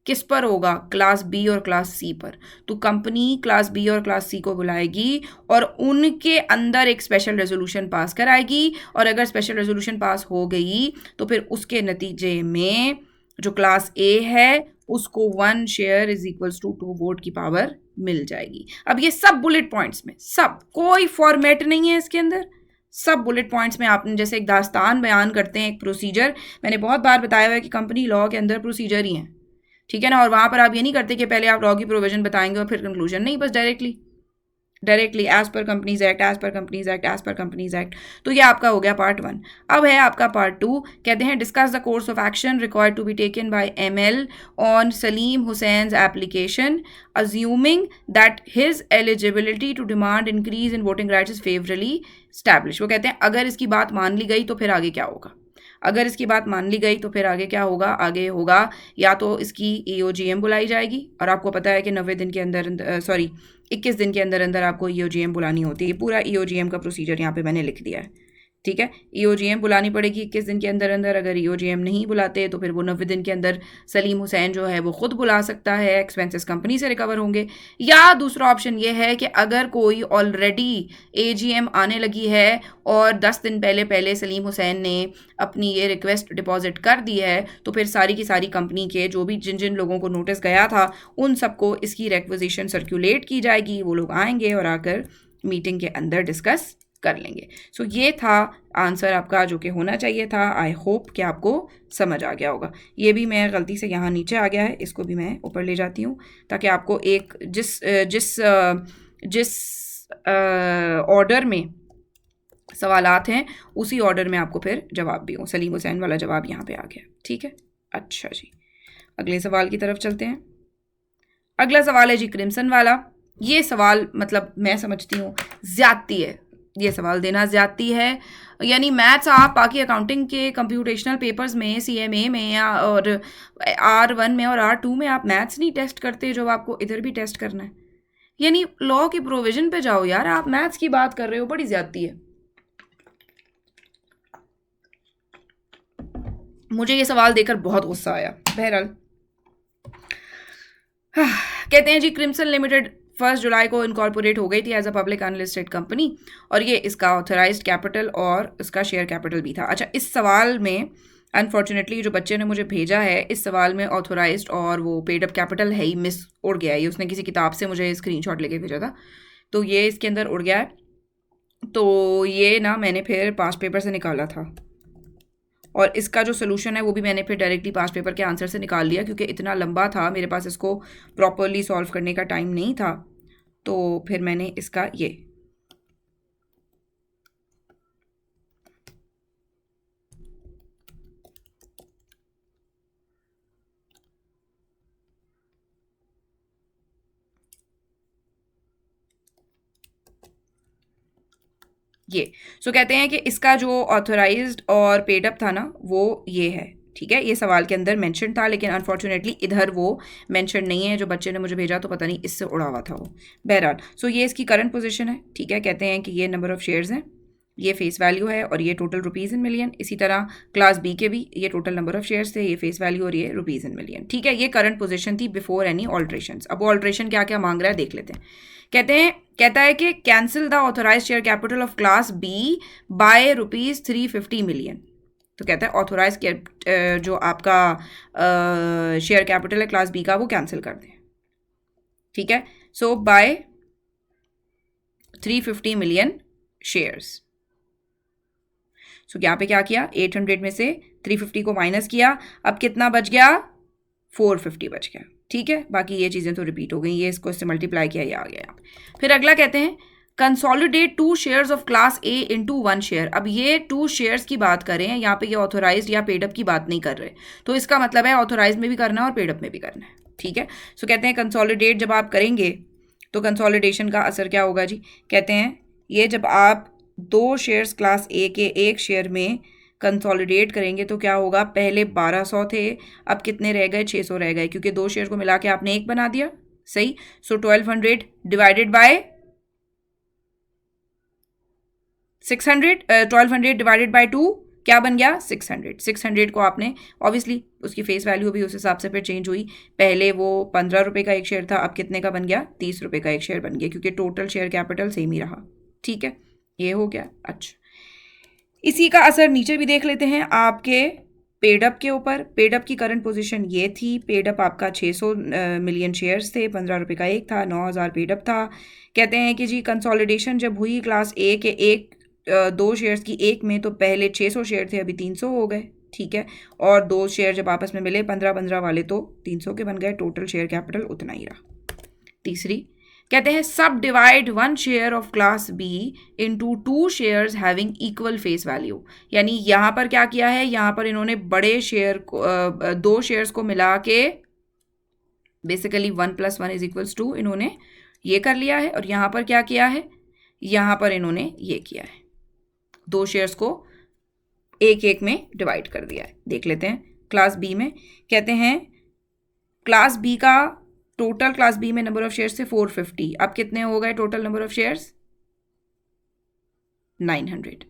A: किस पर होगा, क्लास B और क्लास C पर। तो कंपनी क्लास B और क्लास C को बुलाएगी और उनके अंदर एक स्पेशल रेजोल्यूशन पास कराएगी, और अगर स्पेशल रेजोल्यूशन पास हो गई तो फिर उसके नतीजे में जो क्लास A है उसको 1 share is equals to 2 vote की पावर मिल जाएगी। अब ये सब बुलेट पॉइंट्स में, सब, कोई फॉर्मेट नहीं है इसके अंदर, सब बुलेट पॉइंट्स में आपने जैसे एक दास्तान बयान करते हैं, एक प्रोसीजर। मैंने बहुत बार बताया हुआ है कि कंपनी लॉ के अंदर प्रोसीजर ही है, ठीक है ना। और वहां पर आप ये नहीं करते कि पहले आप लॉ की प्रोविजन बताएंगे और फिर कंक्लूजन, नहीं, बस directly as per Companies Act, as per Companies Act, as per Companies Act. तो ये आपका हो गया पार्ट 1। अब है आपका पार्ट 2, कहते हैं discuss the course of action required to be taken by ML on Salim Hussain application assuming that his eligibility to demand increase in voting rights is favourably establish. वो कहते हैं अगर इसकी बात मान ली गई तो फिर आगे क्या होगा, अगर इसकी बात मान ली गई तो फिर आगे क्या होगा, आगे होगा या तो इसकी EOGM बुलाई जाएगी, और आपको पता है कि 90 दिन के अंदर 21 दिन के अंदर अंदर आपको EOGM बुलानी होती है। पूरा EOGM का प्रोसीजर यहाँ पे मैंने लिख दिया है, ठीक है। EOGM बुलानी पड़ेगी 21 दिन के अंदर अंदर। अगर EOGM नहीं बुलाते तो फिर वो 90 दिन के अंदर सलीम हुसैन जो है वो खुद बुला सकता है, एक्सपेंसेस कंपनी से रिकवर होंगे। या दूसरा ऑप्शन ये है कि अगर कोई ऑलरेडी AGM आने लगी है और 10 दिन पहले सलीम हुसैन ने अपनी ये रिक्वेस्ट डिपॉजिट कर दी है, तो फिर सारी की सारी कंपनी के जो भी जिन जिन लोगों को नोटिस गया था उन सबको इसकी रिक्वेजिशन सर्कुलेट की जाएगी, वो लोग आएंगे और आकर मीटिंग के अंदर डिस्कस कर लेंगे। सो ये था आंसर आपका जो कि होना चाहिए था। आई होप कि आपको समझ आ गया होगा। ये भी मैं गलती से यहाँ नीचे आ गया है, इसको भी मैं ऊपर ले जाती हूँ ताकि आपको एक जिस ऑर्डर में सवालात हैं उसी ऑर्डर में आपको फिर जवाब भी हो। सलीम हुसैन वाला जवाब यहाँ पे आ गया, ठीक है। अच्छा जी, अगले सवाल की तरफ चलते हैं। अगला सवाल है जी क्रिम्सन वाला। ये सवाल मतलब मैं समझती हूँ ज्यादती है, ये सवाल देना ज्यादती है। यानी मैथ्स आप बाकी अकाउंटिंग के कंप्यूटेशनल पेपर्स में, सीएमए में या और R1 में और R2 में आप मैथ्स नहीं टेस्ट करते जो आपको इधर भी टेस्ट करना है। यानी लॉ की प्रोविजन पे जाओ यार, आप मैथ्स की बात कर रहे हो, बड़ी ज्यादती है। मुझे ये सवाल देकर बहुत गुस्सा आया। बहरहाल कहते हैं जी क्रिम्सन लिमिटेड 1 जुलाई को इनकॉर्पोरेट हो गई थी as a public unlisted company, और ये इसका ऑथराइज्ड कैपिटल और इसका शेयर कैपिटल भी था। अच्छा, इस सवाल में अनफॉर्चुनेटली जो बच्चे ने मुझे भेजा है, इस सवाल में ऑथोराइज्ड और वो पेड अप कैपिटल है ही मिस, उड़ गया है। ये उसने किसी किताब से मुझे स्क्रीनशॉट लेके भेजा था, तो ये इसके अंदर उड़ गया है। तो ये ना मैंने फिर पास्ट पेपर से निकाला था, और इसका जो सोल्यूशन है वो भी मैंने फिर डायरेक्टली पास्ट पेपर के आंसर से निकाल लिया, क्योंकि इतना लंबा था, मेरे पास इसको प्रॉपरली सॉल्व करने का टाइम नहीं था। तो फिर मैंने इसका ये सो कहते हैं कि इसका जो ऑथराइज्ड और पेड अप था ना, वो ये है। ठीक है, ये सवाल के अंदर मेंशन था, लेकिन अनफॉर्चुनेटली इधर वो मेंशन नहीं है। जो बच्चे ने मुझे भेजा तो पता नहीं इससे उड़ा हुआ था वो। बहरहाल सो ये इसकी करंट पोजीशन है। ठीक है, कहते हैं कि ये नंबर ऑफ शेयर्स हैं, ये फेस वैल्यू है, और ये टोटल रुपीज़ इन मिलियन। इसी तरह क्लास बी के भी ये टोटल नंबर ऑफ शेयर्स थे, ये फेस वैल्यू और ये रुपीज़ इन मिलियन। ठीक है, ये करंट पोजीशन थी बिफोर एनी ऑल्ट्रेशन। अब ऑल्ट्रेशन क्या क्या मांग रहा है देख लेते हैं। कहता है कि cancel the authorise share capital of class B by ₹350 million. तो कहता है ऑथोराइज जो आपका शेयर कैपिटल है क्लास बी का, वो कैंसिल कर दें। ठीक है, so by 350 million shares. So यहाँ पे क्या किया, 800 में से 350 को माइनस किया, अब कितना बच गया, 450 बच गया। ठीक है, बाकी ये चीज़ें तो रिपीट हो गई, ये इसको इससे मल्टीप्लाई किया, ये आ गया। फिर अगला कहते हैं consolidate 2 shares of class A into 1 share. अब ये 2 शेयर्स की बात करें, यहाँ पे ये ऑथोराइज्ड या पेडअप की बात नहीं कर रहे, तो इसका मतलब है ऑथोराइज में भी करना है और पेडअप में भी करना है। ठीक है, सो कहते हैं कंसोलिडेट जब आप करेंगे तो कंसोलिडेशन का असर क्या होगा जी। कहते हैं ये जब आप 2 शेयर्स क्लास ए के 1 शेयर में कंसोलिडेट करेंगे तो क्या होगा, पहले 1200 थे, अब कितने रह गए, 600 रह गए, क्योंकि 2 शेयर को मिला के आपने एक बना दिया। सही, सो 1200 डिवाइडेड बाय 600, 1200 डिवाइडेड बाय 2 क्या बन गया, 600। 600 को आपने ऑब्वियसली उसकी फेस वैल्यू भी उस हिसाब से फिर चेंज हुई। पहले वो 15 रुपये का एक शेयर था, अब कितने का बन गया, 30 रुपये का एक शेयर बन गया, क्योंकि टोटल शेयर कैपिटल सेम ही रहा। ठीक है, ये हो गया। अच्छा, इसी का असर नीचे भी देख लेते हैं आपके पेडअप के ऊपर। पेडअप की करंट पोजीशन ये थी, पेडअप आपका 600 मिलियन शेयर्स थे, 15 रुपये का एक था, 9000 पेडअप था। कहते हैं कि जी कंसोलिडेशन जब हुई क्लास ए के 2 शेयर्स की एक में, तो पहले 600 शेयर थे, अभी 300 हो गए। ठीक है, और 2 शेयर जब आपस में मिले 15-15 वाले, तो 300 के बन गए, टोटल शेयर कैपिटल उतना ही रहा। तीसरी कहते हैं subdivide 1 share of class B into 2 shares having equal face value. यानी यहाँ पर क्या किया है, यहाँ पर इन्होंने बड़े शेयर को 2 शेयर्स को मिला के बेसिकली 1 + 1 = 2 इन्होंने ये कर लिया है, और यहाँ पर क्या किया है, यहाँ पर इन्होंने ये किया है, 2 शेयर्स को एक एक में डिवाइड कर दिया है। देख लेते हैं क्लास बी में। कहते हैं क्लास बी का टोटल, क्लास बी में नंबर ऑफ शेयर्स थे 450, अब कितने हो गए टोटल नंबर ऑफ शेयर्स, 900।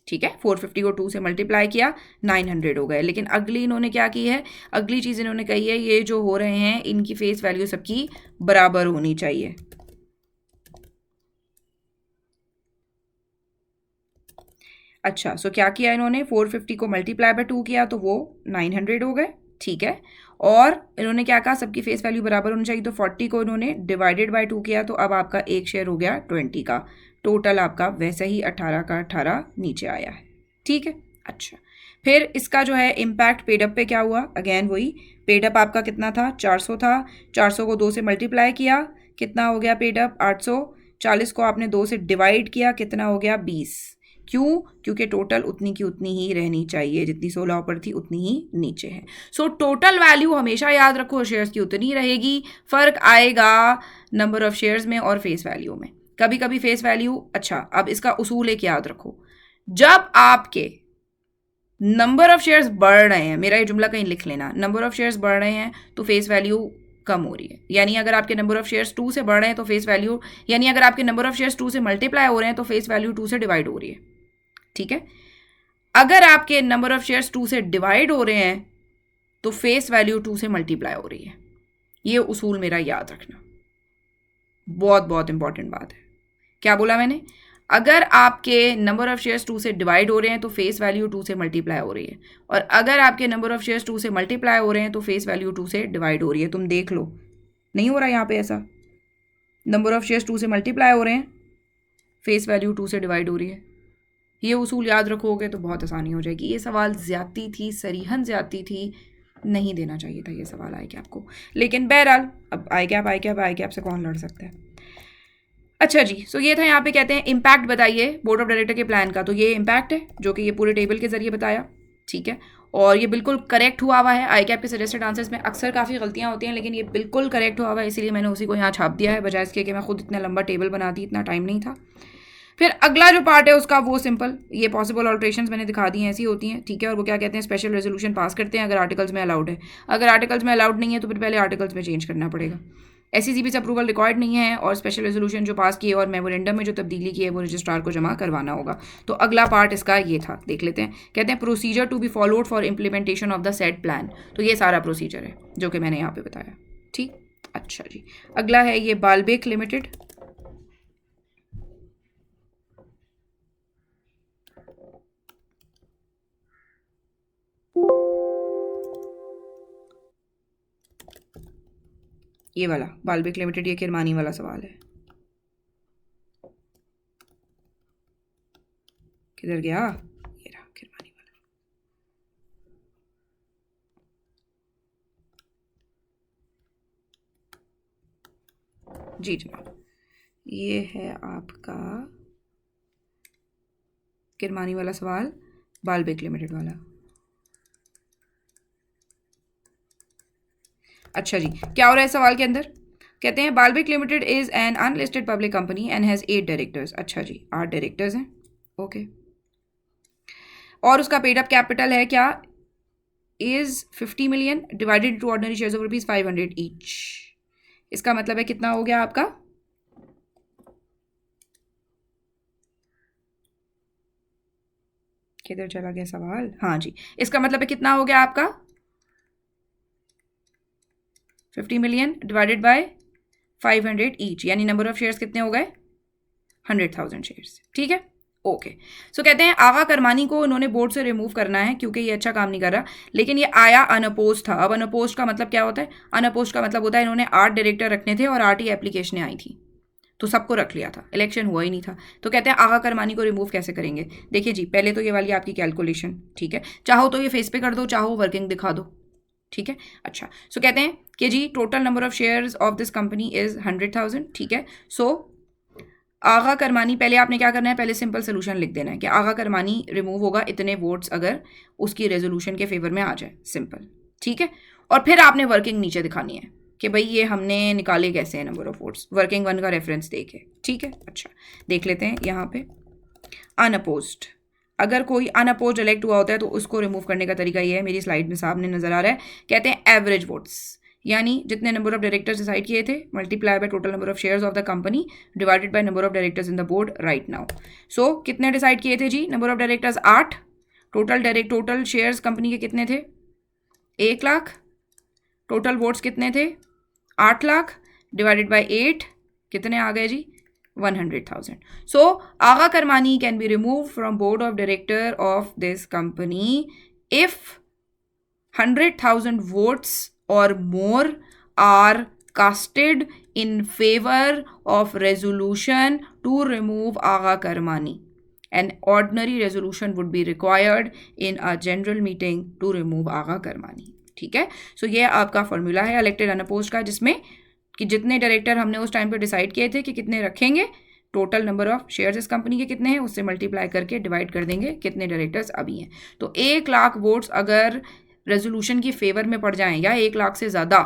A: ठीक है, 450 को 2 से मल्टीप्लाई किया, 900 हो गए। लेकिन अगली इन्होंने क्या की है, अगली चीज़ इन्होंने कही है, ये जो हो रहे हैं इनकी फेस वैल्यू सबकी बराबर होनी चाहिए। अच्छा, सो क्या किया इन्होंने, 450 को मल्टीप्लाई बाय 2 किया तो वो 900 हो गए। ठीक है, और इन्होंने क्या कहा, सबकी फेस वैल्यू बराबर होनी चाहिए, तो 40 को इन्होंने डिवाइडेड बाय 2 किया, तो अब आपका एक शेयर हो गया 20 का। टोटल आपका वैसे ही 18 का 18 नीचे आया है। ठीक है, अच्छा, फिर इसका जो है इम्पैक्ट पेडअप पे क्या हुआ, अगेन वही, पेडअप आपका कितना था, 400 था, 400 को 2 से मल्टीप्लाई किया, कितना हो गया पेडअप, 800। 40 को आपने 2 से डिवाइड किया, कितना हो गया, 20। क्यों? क्योंकि टोटल उतनी की उतनी ही रहनी चाहिए, जितनी 16 ऊपर थी उतनी ही नीचे है। सो टोटल वैल्यू हमेशा याद रखो शेयर्स की उतनी रहेगी, फ़र्क आएगा नंबर ऑफ शेयर्स में और फेस वैल्यू में। कभी कभी फेस वैल्यू, अच्छा अब इसका उसूल एक याद रखो, जब आपके नंबर ऑफ शेयर्स बढ़ रहे हैं, मेरा ये जुमला कहीं लिख लेना, नंबर ऑफ शेयर्स बढ़ रहे हैं तो फेस वैल्यू कम हो रही है। यानी अगर आपके नंबर ऑफ शेयर्स 2 से बढ़ रहे हैं तो फेस वैल्यू, यानी अगर आपके नंबर ऑफ शेयर्स 2 से मल्टीप्लाई हो रहे हैं तो फेस वैल्यू 2 से डिवाइड हो रही है। ठीक है, अगर आपके नंबर ऑफ शेयर्स 2 से डिवाइड हो रहे हैं तो फेस वैल्यू 2 से मल्टीप्लाई हो रही है। ये उसूल मेरा याद रखना, बहुत बहुत इंपॉर्टेंट बात है। क्या बोला मैंने? अगर आपके नंबर ऑफ शेयर्स 2 से डिवाइड हो रहे हैं तो फेस वैल्यू 2 से मल्टीप्लाई हो रही है, और अगर आपके नंबर ऑफ शेयर्स 2 से मल्टीप्लाई हो रहे हैं तो फेस वैल्यू 2 से डिवाइड हो रही है। तुम देख लो, नहीं हो रहा यहाँ पे ऐसा, नंबर ऑफ शेयर्स 2 से मल्टीप्लाई हो रहे हैं, फेस वैल्यू 2 से डिवाइड हो रही है। ये उसूल याद रखोगे तो बहुत आसानी हो जाएगी। ये सवाल ज़्यादती थी, सरीहन ज़्यादती थी, नहीं देना चाहिए था ये सवाल आई कैप को, लेकिन बहरहाल अब आई कैप से कौन लड़ सकता है। अच्छा जी, सो ये था, यहाँ पे कहते हैं इम्पैक्ट बताइए बोर्ड ऑफ डायरेक्टर के प्लान का। तो ये इम्पैक्ट है जो कि ये पूरे टेबल के जरिए बताया, ठीक है, और ये बिल्कुल करेक्ट हुआ है। आई कैप के सजेस्टेड आंसर्स में अक्सर काफ़ी गलतियाँ होती हैं, लेकिन ये बिल्कुल करेक्ट हुआ है, इसीलिए मैंने उसी को यहाँ छाप दिया है, बजाय इसके कि मैं खुद इतना लंबा टेबल बनाती, इतना टाइम नहीं था। फिर अगला जो पार्ट है उसका वो सिंपल, ये पॉसिबल ऑल्ट्रेशंस मैंने दिखा दी हैं, ऐसी होती हैं, ठीक है, और वो क्या कहते हैं, स्पेशल रेजोल्यूशन पास करते हैं अगर आर्टिकल्स में अलाउड है। अगर आर्टिकल्स में अलाउड नहीं है तो फिर पहले आर्टिकल्स में चेंज करना पड़ेगा। SECB से अप्रूवल रिक्वायर्ड नहीं है, और स्पेशल रेजोल्यूशन जो पास किए और मेमोरेंडम में जो तब्दीली की है वो रजिस्ट्रार को जमा करवाना होगा। तो अगला पार्ट इसका ये था, देख लेते हैं। कहते हैं procedure to be followed for implementation of the set plan. तो ये सारा प्रोसीजर है जो कि मैंने यहाँ पे बताया, ठीक। अच्छा जी, अगला है ये बाल्बेक लिमिटेड। ये वाला बाल्बेक लिमिटेड, ये किरमानी वाला सवाल है। किधर गया? ये रहा किरमानी वाला। जी जनाब, ये है आपका किरमानी वाला सवाल, बाल्बेक लिमिटेड वाला। अच्छा जी, क्या हो रहा है सवाल के अंदर? कहते हैं Baalbek limited is an unlisted public company and has 8 directors. अच्छा जी, 8 डायरेक्टर्स हैं, ओके। और उसका पेड अप कैपिटल है क्या? Is 50 million divided to ordinary shares of ₹500 each. इसका मतलब है कितना हो गया आपका? किधर चला गया सवाल? हाँ जी, इसका मतलब है कितना हो गया आपका? 50 मिलियन डिवाइडेड बाय 500 ईच, यानी नंबर ऑफ शेयर्स कितने हो गए? 100,000 शेयर्स, ठीक है, ओके। सो कहते हैं आगा करमानी को उन्होंने बोर्ड से रिमूव करना है क्योंकि ये अच्छा काम नहीं कर रहा, लेकिन ये आया अनअपोज था। अब अनअपोज का मतलब क्या होता है? अनअपोज का मतलब होता है इन्होंने 8 डायरेक्टर रखने थे और 8 ही एप्लीकेशनें आई थी, तो सबको रख लिया था, इलेक्शन हुआ ही नहीं था। तो कहते हैं आगा करमानी को रिमूव कैसे करेंगे? देखिए जी, पहले तो ये वाली आपकी कैलकुलेशन, ठीक है, चाहो तो ये फेस पे कर दो, चाहो वर्किंग दिखा दो, ठीक है। अच्छा, सो कहते हैं कि जी total number of shares of this company is 100,000, ठीक है। सो आगा करमानी, पहले आपने क्या करना है, पहले सिंपल सोल्यूशन लिख देना है कि आगा करमानी रिमूव होगा इतने वोट्स अगर उसकी रेजोल्यूशन के फेवर में आ जाए, सिंपल, ठीक है। और फिर आपने वर्किंग नीचे दिखानी है कि भाई ये हमने निकाले कैसे हैं नंबर ऑफ वोट्स, वर्किंग 1 का रेफरेंस देके, ठीक है। अच्छा, देख लेते हैं यहाँ पे अनअपोज्ड, अगर कोई अनअपोज्ड इलेक्ट हुआ होता है तो उसको रिमूव करने का तरीका ये है, मेरी स्लाइड में सामने नजर आ रहा है। कहते हैं एवरेज वोट्स, यानी जितने नंबर ऑफ डायरेक्टर्स डिसाइड किए थे multiply by total number of shares of the company divided by number of directors in the board right now. So कितने डिसाइड किए थे जी? Number of directors 8, total shares company के कितने थे? 1 lakh. Total votes कितने थे? 8 लाख डिवाइडेड बाय 8 कितने आ गए जी? 100,000. So, Agha Karmani can be removed from board of director of this company if 100,000 votes or more are casted in favor of resolution to remove Agha Karmani. An ordinary resolution would be required in a general meeting to remove Agha Karmani. ठीक है, सो ये आपका formula है elected unopposed का, जिसमें कि जितने director हमने उस टाइम पे डिसाइड किए थे कि कितने रखेंगे, टोटल नंबर ऑफ शेयर्स इस कंपनी के कितने हैं उससे मल्टीप्लाई करके डिवाइड कर देंगे कितने डायरेक्टर्स अभी हैं। तो 1 लाख वोट्स अगर रेजोल्यूशन की फेवर में पड़ जाएं या 1 लाख से ज़्यादा,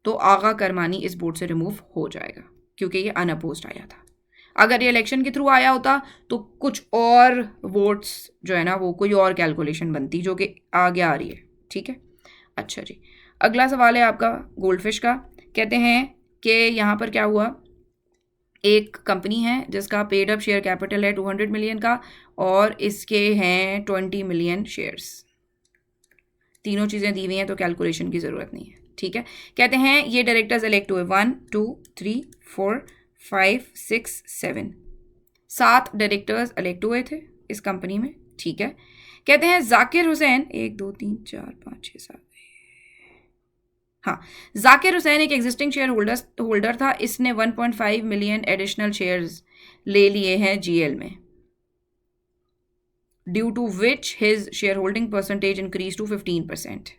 A: तो आगा करमानी इस बोर्ड से रिमूव हो जाएगा क्योंकि ये अनअपोज्ड आया था। अगर ये इलेक्शन के थ्रू आया होता तो कुछ और वोट्स जो है ना वो कोई और कैलकुलेशन बनती जो कि आगे आ रही है। ठीक है, अच्छा जी, अगला सवाल है आपका गोल्डफिश का। कहते हैं कि यहाँ पर क्या हुआ, एक कंपनी है जिसका पेड अप शेयर कैपिटल है 200 मिलियन का और इसके हैं 20 मिलियन शेयर्स। तीनों चीज़ें दी हुई हैं तो कैलकुलेशन की ज़रूरत नहीं है। ठीक है, कहते हैं ये डायरेक्टर्स इलेक्ट हुए 1 2 3 4 5 6 7, 7 डायरेक्टर्स इलेक्ट हुए थे इस कंपनी में। ठीक है, कहते हैं जाकिर हुसैन 1 2 3 4 5 6 7, हाँ, जाकिर हुसैन एक एग्जिस्टिंग शेयर होल्डर था, इसने 1.5 मिलियन एडिशनल शेयर्स ले लिए हैं जीएल में, due to which his shareholding percentage increase to 15%।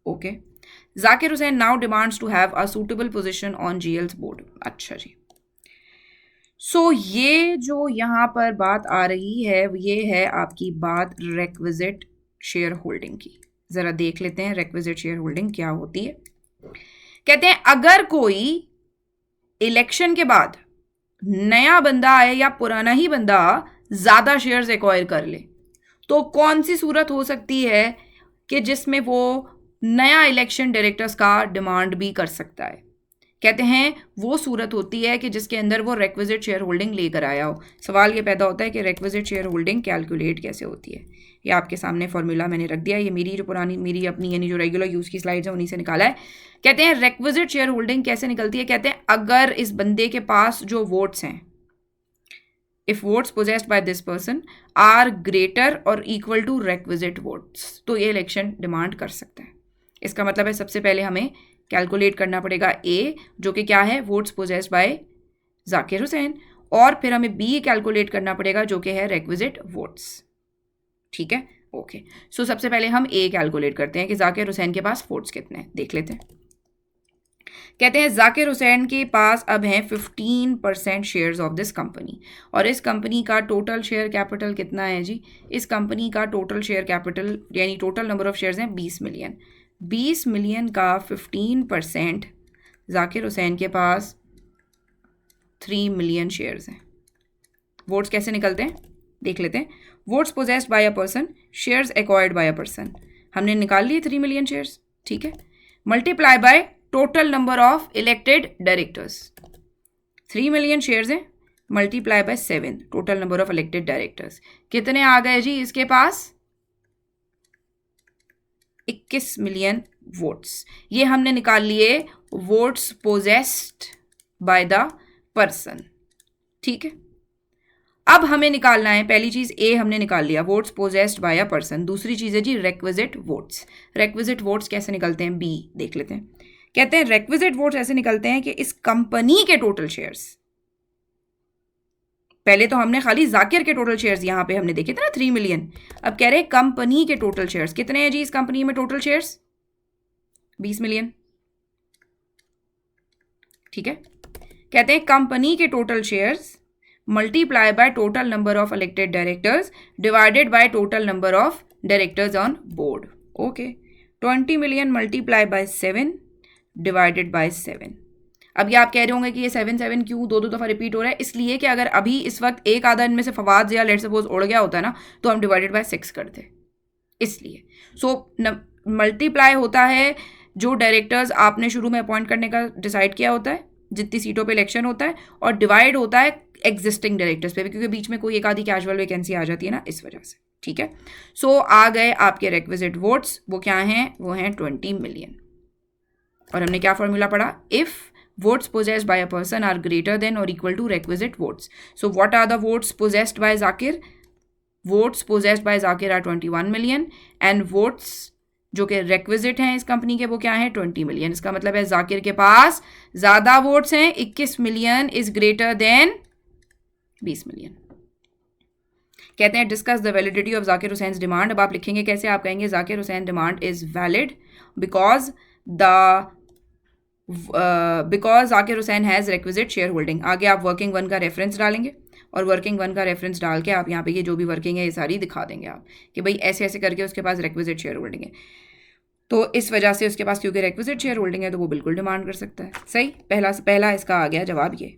A: Okay, Zakir Hussain now demands to have a suitable position on GL's board. अच्छा जी, सो ये जो यहाँ पर बात आ रही है ये है आपकी बात रेक्विजिट शेयर होल्डिंग की। जरा देख लेते हैं रेक्विजिट शेयर होल्डिंग क्या होती है। कहते हैं अगर कोई इलेक्शन के बाद नया बंदा आए या पुराना ही बंदा ज्यादा शेयर्स एक्वायर कर ले तो कौन सी सूरत हो सकती है कि जिसमें वो नया इलेक्शन डायरेक्टर्स का डिमांड भी कर सकता है। कहते हैं वो सूरत होती है कि जिसके अंदर वो रेक्विजिट शेयर होल्डिंग लेकर आया हो। सवाल ये पैदा होता है कि रेक्विजिट शेयर होल्डिंग कैलकुलेट कैसे होती है। ये आपके सामने फॉर्मूला मैंने रख दिया, ये मेरी जो पुरानी मेरी अपनी यानी जो रेगुलर यूज़ की स्लाइड्स है उन्हीं से निकाला है। कहते हैं रेक्विजिट शेयर होल्डिंग कैसे निकलती है। कहते हैं अगर इस बंदे के पास जो वोट्स हैं, if votes possessed by this person are greater और इक्वल टू रेक्विजिट वोट्स, तो ये इलेक्शन डिमांड कर सकता है। इसका मतलब है सबसे पहले हमें कैलकुलेट करना पड़ेगा ए, जो कि क्या है, votes possessed bye Zakir Hussain, और फिर हमें बी कैलकुलेट करना पड़ेगा जो कि है रेक्विजिट वोट्स। ठीक है, ओके, सो सबसे पहले हम ए कैलकुलेट करते हैं कि जाकिर हुसैन के पास वोट्स कितने हैं, देख लेते हैं। कहते हैं जाकिर हुसैन के पास अब हैं 15% शेयर्स ऑफ दिस कंपनी, और इस कंपनी का टोटल शेयर कैपिटल कितना है जी। इस कंपनी का टोटल शेयर कैपिटल यानी टोटल नंबर ऑफ शेयर्स हैं 20 मिलियन। 20 मिलियन का 15% जाकिर हुसैन के पास 3 मिलियन शेयर्स हैं। वोट्स कैसे निकलते हैं देख लेते हैं। Votes possessed by a person, shares acquired by a person, हमने निकाल लिए 3 मिलियन शेयर्स। ठीक है, multiply by total number of elected directors, 3 million shares हैं, multiply by 7 total number of elected directors, कितने आ गए जी इसके पास 21 मिलियन वोट्स। ये हमने निकाल लिए votes possessed by the person. ठीक है, अब हमें निकालना है, पहली चीज ए हमने निकाल लिया, votes possessed by a person. दूसरी चीज है जी रेक्विजिट वोट्स। रेक्विजिट वोट्स कैसे निकलते हैं, बी देख लेते हैं। कहते हैं रेक्विजिट वोट्स ऐसे निकलते हैं कि इस कंपनी के टोटल शेयर्स, पहले तो हमने खाली जाकिर के टोटल शेयर्स यहां पे हमने देखे थे ना 3 मिलियन, अब कह रहे हैं कंपनी के टोटल शेयर्स कितने हैं जी इस कंपनी में, टोटल शेयर्स 20 मिलियन। ठीक है, कहते हैं कंपनी के total shares multiply by total number of elected directors divided by total number of directors on board. Okay, 20 million multiply by 7 divided by 7। अब ये आप कह रहे होंगे कि ये 7 क्यों दो दफा रिपीट हो रहा है, इसलिए कि अगर अभी इस वक्त एक आधा इनमें से फवाद या लेट सपोज उड़ गया होता ना तो हम डिवाइडेड बाय 6 करते, इसलिए। सो मल्टीप्लाई होता है जो डायरेक्टर्स आपने शुरू में अपॉइंट करने का डिसाइड किया होता है, जितनी सीटों पे इलेक्शन होता है, और डिवाइड होता है एग्जिस्टिंग डायरेक्टर्स पे भी, क्योंकि बीच में कोई एक आधी कैजुअल वैकेंसी आ जाती है ना, इस वजह से। ठीक है, सो आ गए आपके रेक्विजिट वोट्स, वो क्या हैं, वो हैं 20 मिलियन। और हमने क्या फॉर्मूला पढ़ा, if votes possessed by a person are greater than or equal to requisite votes. So what are the votes possessed by Zakir? Votes possessed by Zakir are 21 million and votes जो कि requisite हैं इस company के वो क्या हैं 20 million. इसका मतलब है जाकिर के पास ज्यादा वोट्स हैं, 21 million is greater than 20 million. कहते हैं discuss the validity of Zakir Hussain demand. अब आप लिखेंगे कैसे, आप कहेंगे Zakir Hussain demand is valid because the because Zakir Hussain has requisite share holding. आगे आप वर्किंग वन का रेफरेंस डालेंगे और वर्किंग वन का रेफरेंस डाल के आप यहाँ पे ये जो भी वर्किंग है ये सारी दिखा देंगे आप कि भाई ऐसे ऐसे करके उसके पास रिक्विजिट शेयर होल्डिंग है, तो इस वजह से उसके पास क्योंकि रिक्विजिट शेयर होल्डिंग है तो वो बिल्कुल डिमांड कर सकता है। सही, पहला इसका आ गया जवाब ये।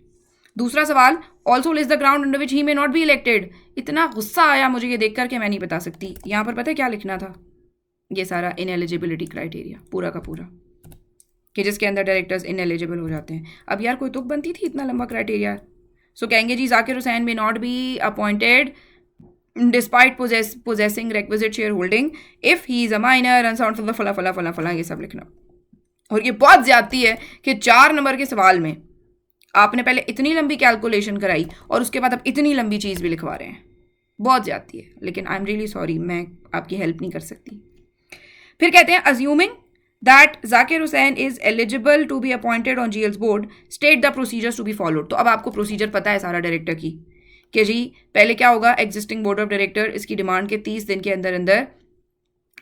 A: दूसरा सवाल, also list the ground under which he may not be elected. इतना गुस्सा आया मुझे ये देख करके, मैं नहीं बता सकती। यहाँ पर पता है क्या लिखना था, ये सारा इनएलिजिबिलिटी क्राइटेरिया पूरा का पूरा कि जिसके अंदर डायरेक्टर्स इनएलिजिबल हो जाते हैं। अब यार कोई तुक बनती थी इतना लंबा क्राइटेरिया। सो कहेंगे जी Zakir Hussain may not be appointed despite possessing requisite shareholding if he is a minor unsound फला फला फला फला, ये सब लिखना। और ये बहुत ज्यादती है कि 4 नंबर के सवाल में आपने पहले इतनी लंबी कैलकुलेशन कराई और उसके बाद अब इतनी लंबी चीज़ भी लिखवा रहे हैं, बहुत ज्यादती है। लेकिन आई एम रियली सॉरी, मैं आपकी हेल्प नहीं कर सकती। फिर कहते हैं assuming that Zakir Hussain is eligible to be appointed on GL's board, state the procedures to be followed. तो अब आपको प्रोसीजर पता है सारा डायरेक्टर की कि जी पहले क्या होगा, एग्जिस्टिंग बोर्ड ऑफ डायरेक्टर इसकी डिमांड के 30 दिन के अंदर अंदर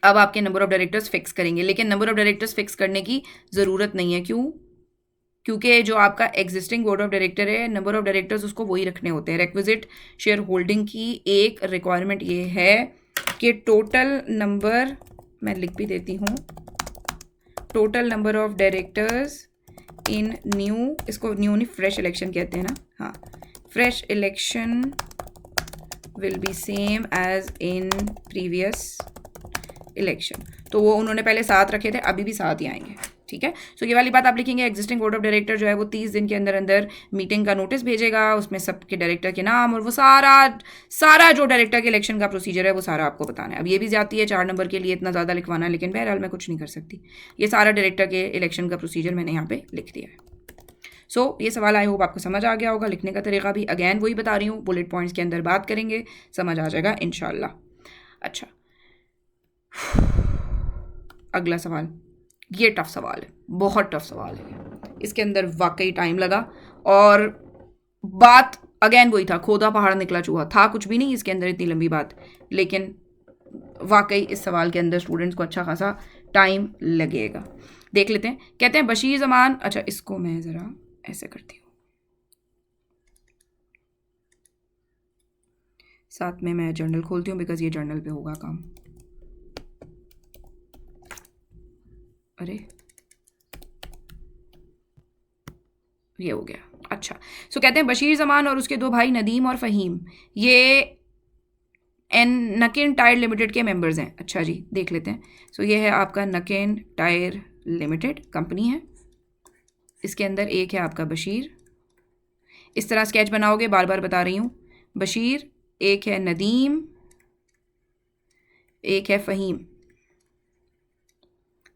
A: अब आपके नंबर ऑफ डायरेक्टर्स फिक्स करेंगे। लेकिन नंबर ऑफ डायरेक्टर्स फिक्स करने की ज़रूरत नहीं है। क्यों? क्योंकि जो आपका एग्जिस्टिंग बोर्ड ऑफ डायरेक्टर है, नंबर ऑफ डायरेक्टर्स उसको वही रखने होते हैं। रिक्विजिट शेयर होल्डिंग की एक रिक्वायरमेंट ये है कि टोटल नंबर, मैं लिख भी देती हूँ, total number of directors in new, इसको न्यू नहीं फ्रेश इलेक्शन कहते हैं ना, हाँ, fresh election will be same as in previous election. तो वो उन्होंने पहले 7 रखे थे, अभी भी 7 ही आएंगे। ठीक है, सो ये वाली बात आप लिखेंगे, एग्जिस्टिंग बोर्ड ऑफ डायरेक्टर जो है वो 30 दिन के अंदर अंदर मीटिंग का नोटिस भेजेगा, उसमें सबके डायरेक्टर के नाम और वो सारा जो डायरेक्टर के इलेक्शन का प्रोसीजर है वो सारा आपको बताना है। अब ये भी जाती है 4 नंबर के लिए इतना ज़्यादा लिखवाना, लेकिन बहरहाल मैं कुछ नहीं कर सकती। ये सारा डायरेक्टर के इलेक्शन का प्रोसीजर मैंने यहाँ पे लिख दिया है। सो ये सवाल आई होप आपको समझ आ गया होगा। लिखने का तरीका भी अगैन वही बता रही हूँ, बुलेट पॉइंट्स के अंदर बात करेंगे, समझ आ जाएगा इंशाल्लाह। अच्छा, अगला सवाल, ये टफ सवाल है, बहुत टफ सवाल है। इसके अंदर वाकई टाइम लगा और बात अगेन वही था, खोदा पहाड़ निकला चूहा, था कुछ भी नहीं इसके अंदर इतनी लंबी बात, लेकिन वाकई इस सवाल के अंदर स्टूडेंट्स को अच्छा खासा टाइम लगेगा। देख लेते हैं। कहते हैं बशीर जमान, अच्छा इसको मैं ज़रा ऐसे करती हूँ, साथ में मैं जर्नल खोलती हूँ बिकॉज ये जर्नल पे होगा काम। अरे ये हो गया। अच्छा, सो कहते हैं बशीर जमान और उसके 2 भाई नदीम और फ़हीम ये नकेन टायर लिमिटेड के मेंबर्स हैं। अच्छा जी, देख लेते हैं। सो ये है आपका नकेन टायर लिमिटेड कंपनी है, इसके अंदर एक है आपका बशीर। इस तरह स्केच बनाओगे, बार बार बता रही हूँ, बशीर, एक है नदीम, एक है फ़हीम।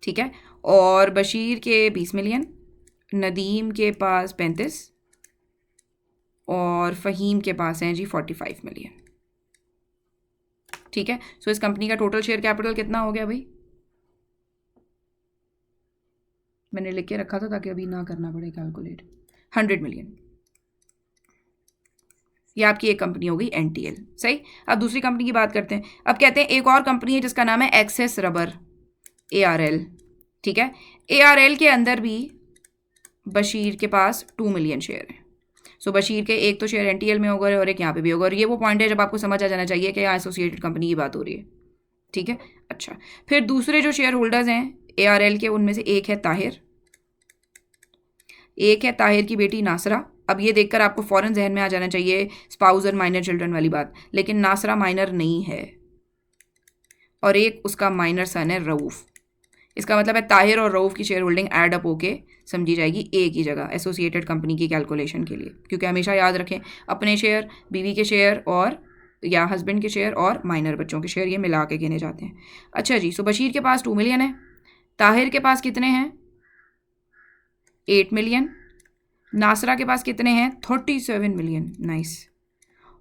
A: ठीक है, और बशीर के 20 मिलियन, नदीम के पास 35 और फ़हीम के पास हैं जी 45 मिलियन। ठीक है, सो इस कंपनी का टोटल शेयर कैपिटल कितना हो गया भाई? मैंने लिख के रखा था ताकि अभी ना करना पड़े कैलकुलेट। 100 मिलियन। ये आपकी एक कंपनी हो गई एनटीएल। सही, अब दूसरी कंपनी की बात करते हैं। अब कहते हैं एक और कंपनी है जिसका नाम है एक्सेस रबर, ARL। ठीक है, ARL के अंदर भी बशीर के पास 2 मिलियन शेयर हैं। सो बशीर के एक तो शेयर एनटीएल में होगा और एक यहाँ पे भी होगा, और ये वो पॉइंट है जब आपको समझ आ जाना चाहिए कि यहाँ एसोसिएटेड कंपनी की बात हो रही है। ठीक है, अच्छा, फिर दूसरे जो शेयर होल्डर्स हैं ARL के, उनमें से एक है ताहिर, एक है ताहिर की बेटी नासरा। अब ये देखकर आपको फ़ौरन जहन में आ जाना चाहिए स्पाउस और माइनर चिल्ड्रन वाली बात, लेकिन नासरा माइनर नहीं है, और एक उसका माइनर सन है रऊफ़। इसका मतलब है ताहिर और रऊफ़ की शेयर होल्डिंग ऐड अप होके समझी जाएगी एक ही जगह एसोसिएटेड कंपनी की कैलकुलेशन के लिए। क्योंकि हमेशा याद रखें, अपने शेयर, बीवी के शेयर और या हस्बैंड के शेयर और माइनर बच्चों के शेयर ये मिला के गिने जाते हैं। अच्छा जी, सो बशीर के पास 2 मिलियन है, ताहिर के पास कितने हैं? 8 मिलियन, नासरा के पास कितने हैं? 37 मिलियन। नाइस,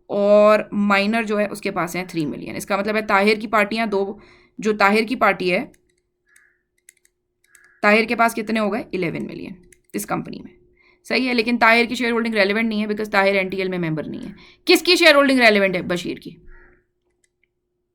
A: और माइनर जो है उसके पास हैं 3 मिलियन। इसका मतलब है ताहिर की पार्टियां दो, जो ताहिर की पार्टी है, ताहिर के पास कितने हो गए? 11 मिलियन इस कंपनी में। सही है, लेकिन ताहिर की शेयर होल्डिंग रेलिवेंट नहीं है बिकॉज ताहिर एनटीएल में मेंबर नहीं है। किसकी शेयर होल्डिंग रेलिवेंट है? बशीर की।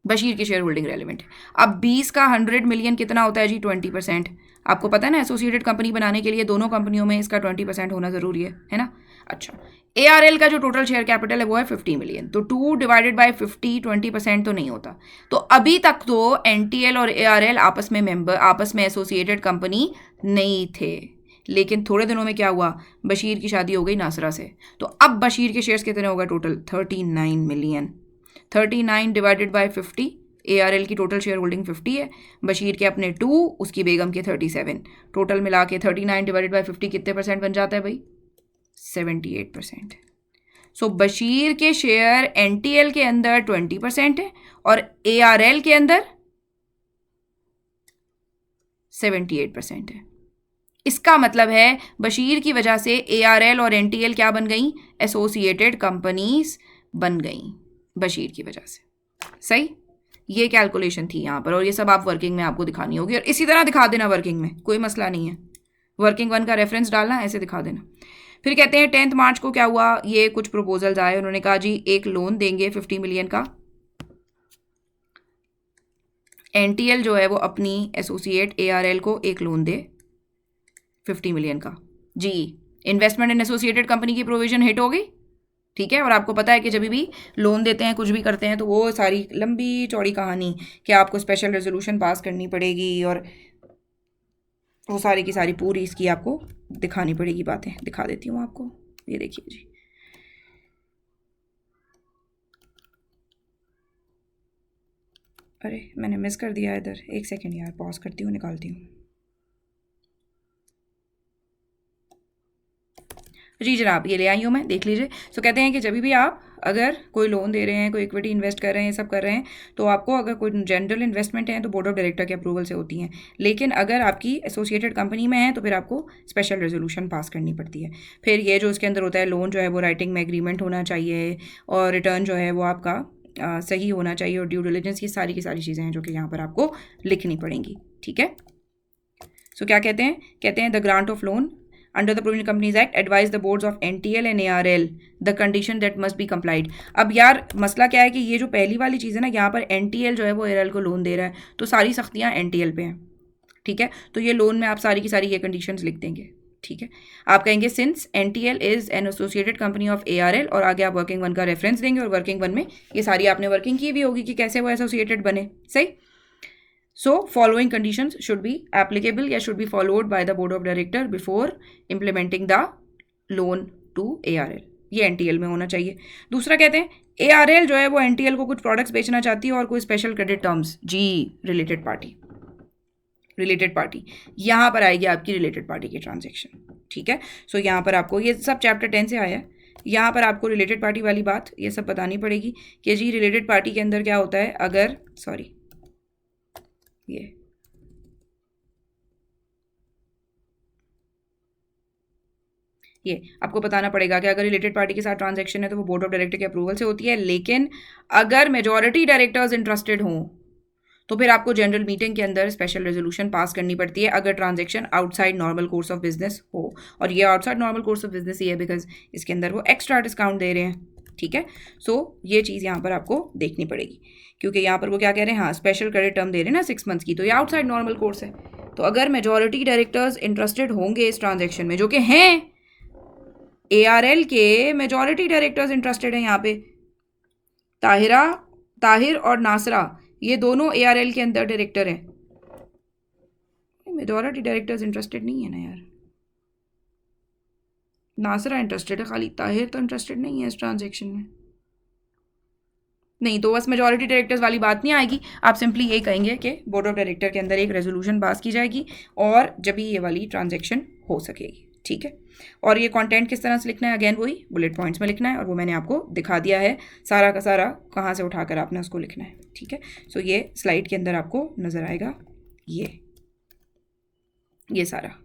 A: बशीर की शेयर होल्डिंग रेलिवेंट है। अब 20 का 100 मिलियन कितना होता है जी? 20%। आपको पता है ना, एसोसिएटेड कंपनी बनाने के लिए दोनों कंपनियों में इसका 20% होना ज़रूरी है ना। अच्छा, ARL का जो टोटल शेयर कैपिटल है वो है 50 मिलियन, तो 2 डिवाइडेड बाय 50 20% तो नहीं होता। तो अभी तक तो NTL और ARL आपस में एसोसिएटेड कंपनी नहीं थे, लेकिन थोड़े दिनों में क्या हुआ, बशीर की शादी हो गई नासरा से, तो अब बशीर के शेयर्स कितने हो गए total, 39 million. 39 divided by 50, ARL की टोटल शेयर होल्डिंग 50 है, बशीर के अपने 2, उसकी बेगम के 37, टोटल मिला के 39 डिवाइडेड बाय 50 कितने परसेंट बन जाता है भाई, 78%। सो बशीर के शेयर NTL के अंदर 20% है और ARL के अंदर 78% है। इसका मतलब है बशीर की वजह से ARL और NTL क्या बन गई, एसोसिएटेड कंपनीज बन गई बशीर की वजह से। सही, ये कैलकुलेशन थी यहाँ पर, और ये सब आप वर्किंग में आपको दिखानी होगी, और इसी तरह दिखा देना वर्किंग में, कोई मसला नहीं है। वर्किंग 1 का रेफरेंस डालना, ऐसे दिखा देना। फिर कहते हैं 10 मार्च को क्या हुआ, ये कुछ प्रपोजल्स आए, उन्होंने कहा जी एक लोन देंगे 50 मिलियन का, NTL जो है वो अपनी एसोसिएट ARL को एक लोन दे 50 मिलियन का। जी, इन्वेस्टमेंट इन एसोसिएटेड कंपनी की प्रोविजन हिट हो गई, ठीक है। और आपको पता है कि जब भी लोन देते हैं, कुछ भी करते हैं, तो वो सारी लंबी चौड़ी कहानी कि आपको स्पेशल रेजोल्यूशन पास करनी पड़ेगी, और वो सारी की सारी पूरी इसकी आपको दिखानी पड़ेगी बातें। दिखा देती हूँ आपको, ये देखिए जी, अरे मैंने मिस कर दिया इधर, एक सेकेंड यार, पॉज करती हूँ, निकालती हूँ। जी जनाब, ये ले आई हूँ मैं, देख लीजिए। सो कहते हैं कि जब भी आप अगर कोई लोन दे रहे हैं, कोई इक्विटी इन्वेस्ट कर रहे हैं, सब कर रहे हैं, तो आपको अगर कोई जनरल इन्वेस्टमेंट है तो बोर्ड ऑफ डायरेक्टर के अप्रूवल से होती हैं, लेकिन अगर आपकी एसोसिएटेड कंपनी में है तो फिर आपको स्पेशल रेजोल्यूशन पास करनी पड़ती है। फिर ये जो इसके अंदर होता है, लोन जो है वो राइटिंग में एग्रीमेंट होना चाहिए, और रिटर्न जो है वो आपका सही होना चाहिए, और ड्यू डिलिजेंस की सारी चीज़ें हैं जो कि यहाँ पर आपको लिखनी पड़ेंगी, ठीक है। सो क्या कहते हैं the grant of loan under the provision companies act advise the boards of NTL and ARL the condition that must be complied. अब यार मसला क्या है कि ये जो पहली वाली चीज़ है ना, यहाँ पर NTL जो है वो ARL को लोन दे रहा है, तो सारी सख्तियाँ NTL पे हैं, ठीक है। तो ये लोन में आप सारी की सारी ये कंडीशंस लिख देंगे, ठीक है। आप कहेंगे since NTL is an associated company of ARL, और आगे आप वर्किंग 1 का रेफरेंस देंगे, और वर्किंग 1 में ये सारी आपने वर्किंग की भी होगी कि कैसे वो एसोसिएटेड बने, सही। So, following conditions should be applicable या should be followed by the board of director before implementing the loan to ARL. ये NTL में होना चाहिए। दूसरा कहते हैं ARL जो है वो NTL को कुछ प्रोडक्ट्स बेचना चाहती है और कोई स्पेशल क्रेडिट टर्म्स, जी रिलेटेड पार्टी यहाँ पर आएगी आपकी रिलेटेड पार्टी की ट्रांजेक्शन, ठीक है। सो यहाँ पर आपको ये सब चैप्टर 10 से आया है, यहाँ पर आपको रिलेटेड पार्टी वाली बात ये सब बतानी पड़ेगी कि जी रिलेटेड पार्टी के अंदर क्या होता है। अगर ये आपको बताना पड़ेगा कि अगर रिलेटेड पार्टी के साथ ट्रांजैक्शन है तो वो बोर्ड ऑफ डायरेक्टर के अप्रूवल से होती है, लेकिन अगर मेजॉरिटी डायरेक्टर्स इंटरेस्टेड हों तो फिर आपको जनरल मीटिंग के अंदर स्पेशल रेजोल्यूशन पास करनी पड़ती है, अगर transaction outside normal course of business हो। और ये outside normal course of business ही है बिकॉज इसके अंदर वो एक्स्ट्रा डिस्काउंट दे रहे हैं, ठीक है। सो ये चीज़ यहाँ पर आपको देखनी पड़ेगी, क्योंकि यहाँ पर वो क्या कह रहे हैं, हाँ स्पेशल क्रेडिट टर्म दे रहे हैं ना 6 मंथ्स की, तो ये आउटसाइड नॉर्मल कोर्स है। तो अगर मेजॉरिटी डायरेक्टर्स इंटरेस्टेड होंगे इस ट्रांजेक्शन में, जो कि हैं ARL के मेजॉरिटी डायरेक्टर्स इंटरेस्टेड हैं, यहाँ पे ताहिर और नासरा ये दोनों ARL के अंदर डायरेक्टर हैं, मेजॉरिटी डायरेक्टर्स इंटरेस्टेड नहीं है ना यार, नासरा इंटरेस्टेड है खाली, ताहिर तो इंटरेस्टेड नहीं है इस ट्रांजेक्शन में। नहीं तो बस मेजॉरिटी डायरेक्टर्स वाली बात नहीं आएगी, आप सिंपली यही कहेंगे कि बोर्ड ऑफ डायरेक्टर के अंदर एक रेजोल्यूशन पास की जाएगी और जब भी ये वाली ट्रांजैक्शन हो सकेगी, ठीक है। और ये कंटेंट किस तरह से लिखना है, अगेन वही बुलेट पॉइंट्स में लिखना है, और वो मैंने आपको दिखा दिया है सारा का सारा कहाँ से उठाकर आपने उसको लिखना है, ठीक है। सो ये स्लाइड के अंदर आपको नज़र आएगा, ये सारा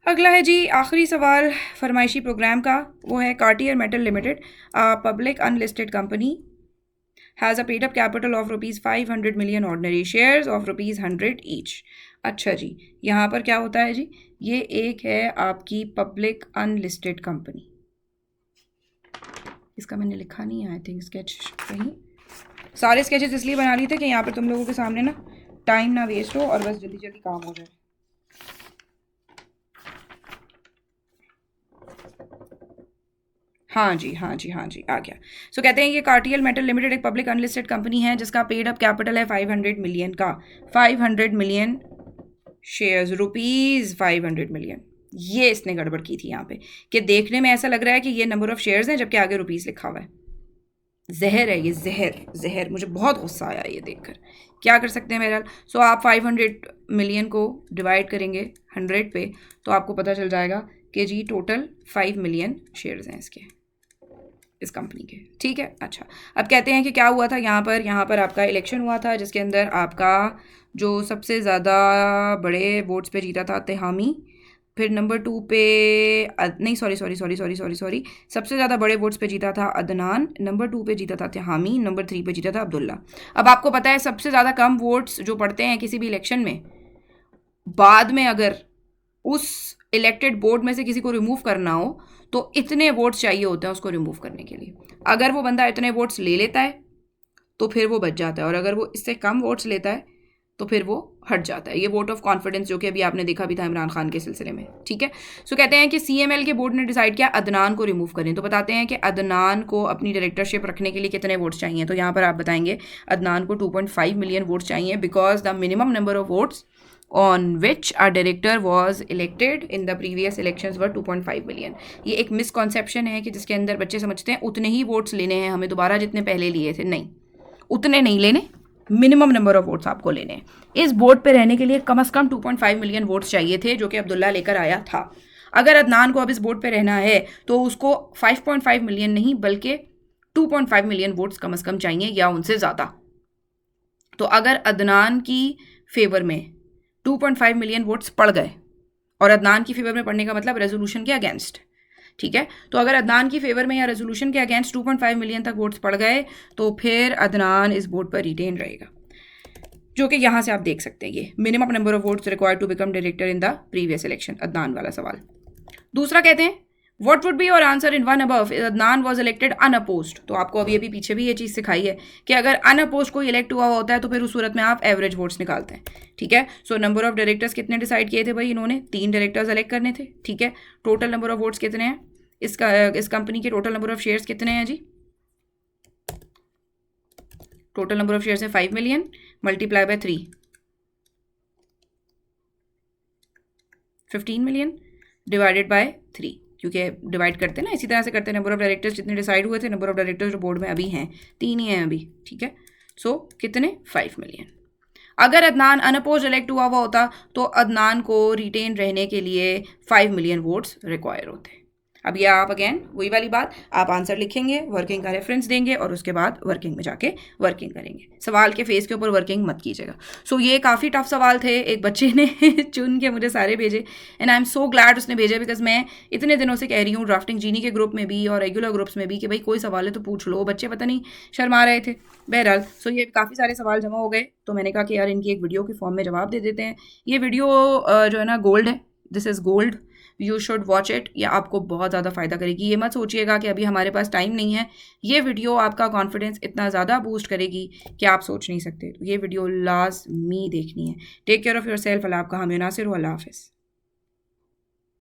A: अगला है जी आखिरी सवाल फरमाइशी प्रोग्राम का, वो है Cartier metal limited public unlisted company has a paid up capital of ₹500 million, ordinary shares of ₹100 each. अच्छा जी, यहाँ पर क्या होता है जी, ये एक है आपकी पब्लिक अनलिस्टेड कंपनी, इसका मैंने लिखा नहीं है आई थिंक स्केच कहीं। सारे स्केचेस इसलिए बना लिए थे कि यहाँ पर तुम लोगों के सामने ना टाइम ना वेस्ट हो और बस जल्दी जल्दी काम हो जाए। हाँ जी हाँ जी हाँ जी, आ गया। सो कहते हैं ये कार्टियल मेटल लिमिटेड एक पब्लिक अनलिस्टेड कंपनी है जिसका पेड अप कैपिटल है 500 मिलियन का। 500 मिलियन शेयर्स, रुपीज़ 500 मिलियन। ये इसने गड़बड़ की थी यहाँ पे कि देखने में ऐसा लग रहा है कि ये नंबर ऑफ शेयर्स हैं जबकि आगे रुपीज़ लिखा हुआ है। जहर है ये, जहर जहर। मुझे बहुत गुस्सा आया ये देखकर। क्या कर सकते हैं बहरहाल। सो आप 500 मिलियन को डिवाइड करेंगे 100 पे तो आपको पता चल जाएगा कि जी टोटल 5 मिलियन शेयर्स हैं इसके, इस कंपनी के। ठीक है, अच्छा अब कहते हैं कि क्या हुआ था यहाँ पर आपका इलेक्शन हुआ था जिसके अंदर आपका जो सबसे ज़्यादा बड़े वोट्स पे जीता था तिहामी, फिर नंबर 2 पे नहीं सॉरी सबसे ज़्यादा बड़े वोट्स पे जीता था अदनान, नंबर 2 पे जीता था तिहामी, नंबर 3 पे जीता था अब्दुल्ला। अब आपको पता है सबसे ज़्यादा कम वोट्स जो पड़ते हैं किसी भी इलेक्शन में, बाद में अगर उस इलेक्टेड बोर्ड में से किसी को रिमूव करना हो तो इतने वोट्स चाहिए होते हैं उसको रिमूव करने के लिए। अगर वो बंदा इतने वोट्स ले लेता है तो फिर वो बच जाता है, और अगर वो इससे कम वोट्स लेता है तो फिर वो हट जाता है। ये वोट ऑफ कॉन्फिडेंस जो कि अभी आपने देखा भी था इमरान खान के सिलसिले में। ठीक है, सो कहते हैं कि CML के बोर्ड ने डिसाइड किया अदनान को रिमूव करें। तो बताते हैं कि अदनान को अपनी डायरेक्टरशिप रखने के लिए कितने वोट्स चाहिए। तो यहाँ पर आप बताएंगे अदनान को 2.5 मिलियन वोट्स चाहिए because the minimum number of votes on which our director was elected in the previous elections were 2.5 million। ये एक मिसकॉन्सेप्शन है कि जिसके अंदर बच्चे समझते हैं उतने ही वोट्स लेने हैं हमें दोबारा जितने पहले लिए थे। नहीं, उतने नहीं लेने, मिनिमम नंबर ऑफ वोट्स आपको लेने हैं। इस बोर्ड पे रहने के लिए कम से कम 2.5 मिलियन वोट्स चाहिए थे जो कि अब्दुल्ला लेकर आया था। अगर अदनान को अब इस बोर्ड पे रहना है तो उसको 5.5 मिलियन नहीं बल्कि 2.5 मिलियन वोट्स कम से कम चाहिए या उनसे ज़्यादा। तो अगर अदनान की फेवर में 2.5 मिलियन वोट्स पड़ गए, और अदनान की फेवर में पड़ने का मतलब रेजोल्यूशन के अगेंस्ट, ठीक है, तो अगर अदनान की फेवर में या रेजोल्यूशन के अगेंस्ट 2.5 मिलियन तक वोट्स पड़ गए तो फिर अदनान इस बोर्ड पर रिटेन रहेगा, जो कि यहाँ से आप देख सकते हैं ये minimum number of votes required to become director in the previous election, Adnan वाला सवाल। दूसरा कहते हैं What would be your answer in one above? Adnan was elected unopposed। तो आपको अभी पीछे भी ये चीज़ सिखाई है कि अगर अनअपोज्ड कोई इलेक्ट हुआ होता है तो फिर उस सूरत में आप एवरेज वोट्स निकालते हैं। ठीक है, सो नंबर ऑफ डायरेक्टर्स कितने डिसाइड किए थे भाई इन्होंने? 3 डायरेक्टर्स इलेक्ट करने थे। ठीक है, टोटल नंबर ऑफ वोट्स कितने हैं? इस कंपनी के टोटल नंबर ऑफ शेयर्स कितने हैं जी? टोटल नंबर ऑफ शेयर्स है 5 million multiply by 3, 15 million divided by 3, क्योंकि डिवाइड करते हैं ना, इसी तरह से करते हैं। नंबर ऑफ डायरेक्टर्स जितने डिसाइड हुए थे, नंबर ऑफ डायरेक्टर्स जो बोर्ड में अभी हैं 3 ही हैं अभी। ठीक है, सो कितने? 5 मिलियन। अगर अदनान अनअपोज इलेक्ट हुआ होता तो अदनान को रिटेन रहने के लिए 5 मिलियन वोट्स रिक्वायर होते। अब ये आप अगेन वही वाली बात, आप आंसर लिखेंगे, वर्किंग का रेफरेंस देंगे और उसके बाद वर्किंग में जाके वर्किंग करेंगे। सवाल के फेस के ऊपर वर्किंग मत कीजिएगा। सो ये काफ़ी टफ सवाल थे, एक बच्चे ने चुन के मुझे सारे भेजे and I am so glad उसने भेजे, बिकॉज मैं इतने दिनों से कह रही हूँ ड्राफ्टिंग जीनी के ग्रुप में भी और रेगुलर ग्रुप्स में भी कि भाई कोई सवाल है तो पूछ लो, बच्चे पता नहीं शर्मा रहे थे। बहरहाल सो ये काफ़ी सारे सवाल जमा हो गए तो मैंने कहा कि यार इनकी एक वीडियो के फॉर्म में जवाब दे देते हैं। ये वीडियो जो है ना गोल्ड है, this is gold, you should watch it. ये आपको बहुत ज़्यादा फ़ायदा करेगी। ये मत सोचिएगा कि अभी हमारे पास टाइम नहीं है, ये वीडियो आपका कॉन्फिडेंस इतना ज़्यादा बूस्ट करेगी कि आप सोच नहीं सकते। तो ये वीडियो लाजमी देखनी है। Take care of yourself. Allah आपका हामी नासिर। अल्लाह हाफ़िज़।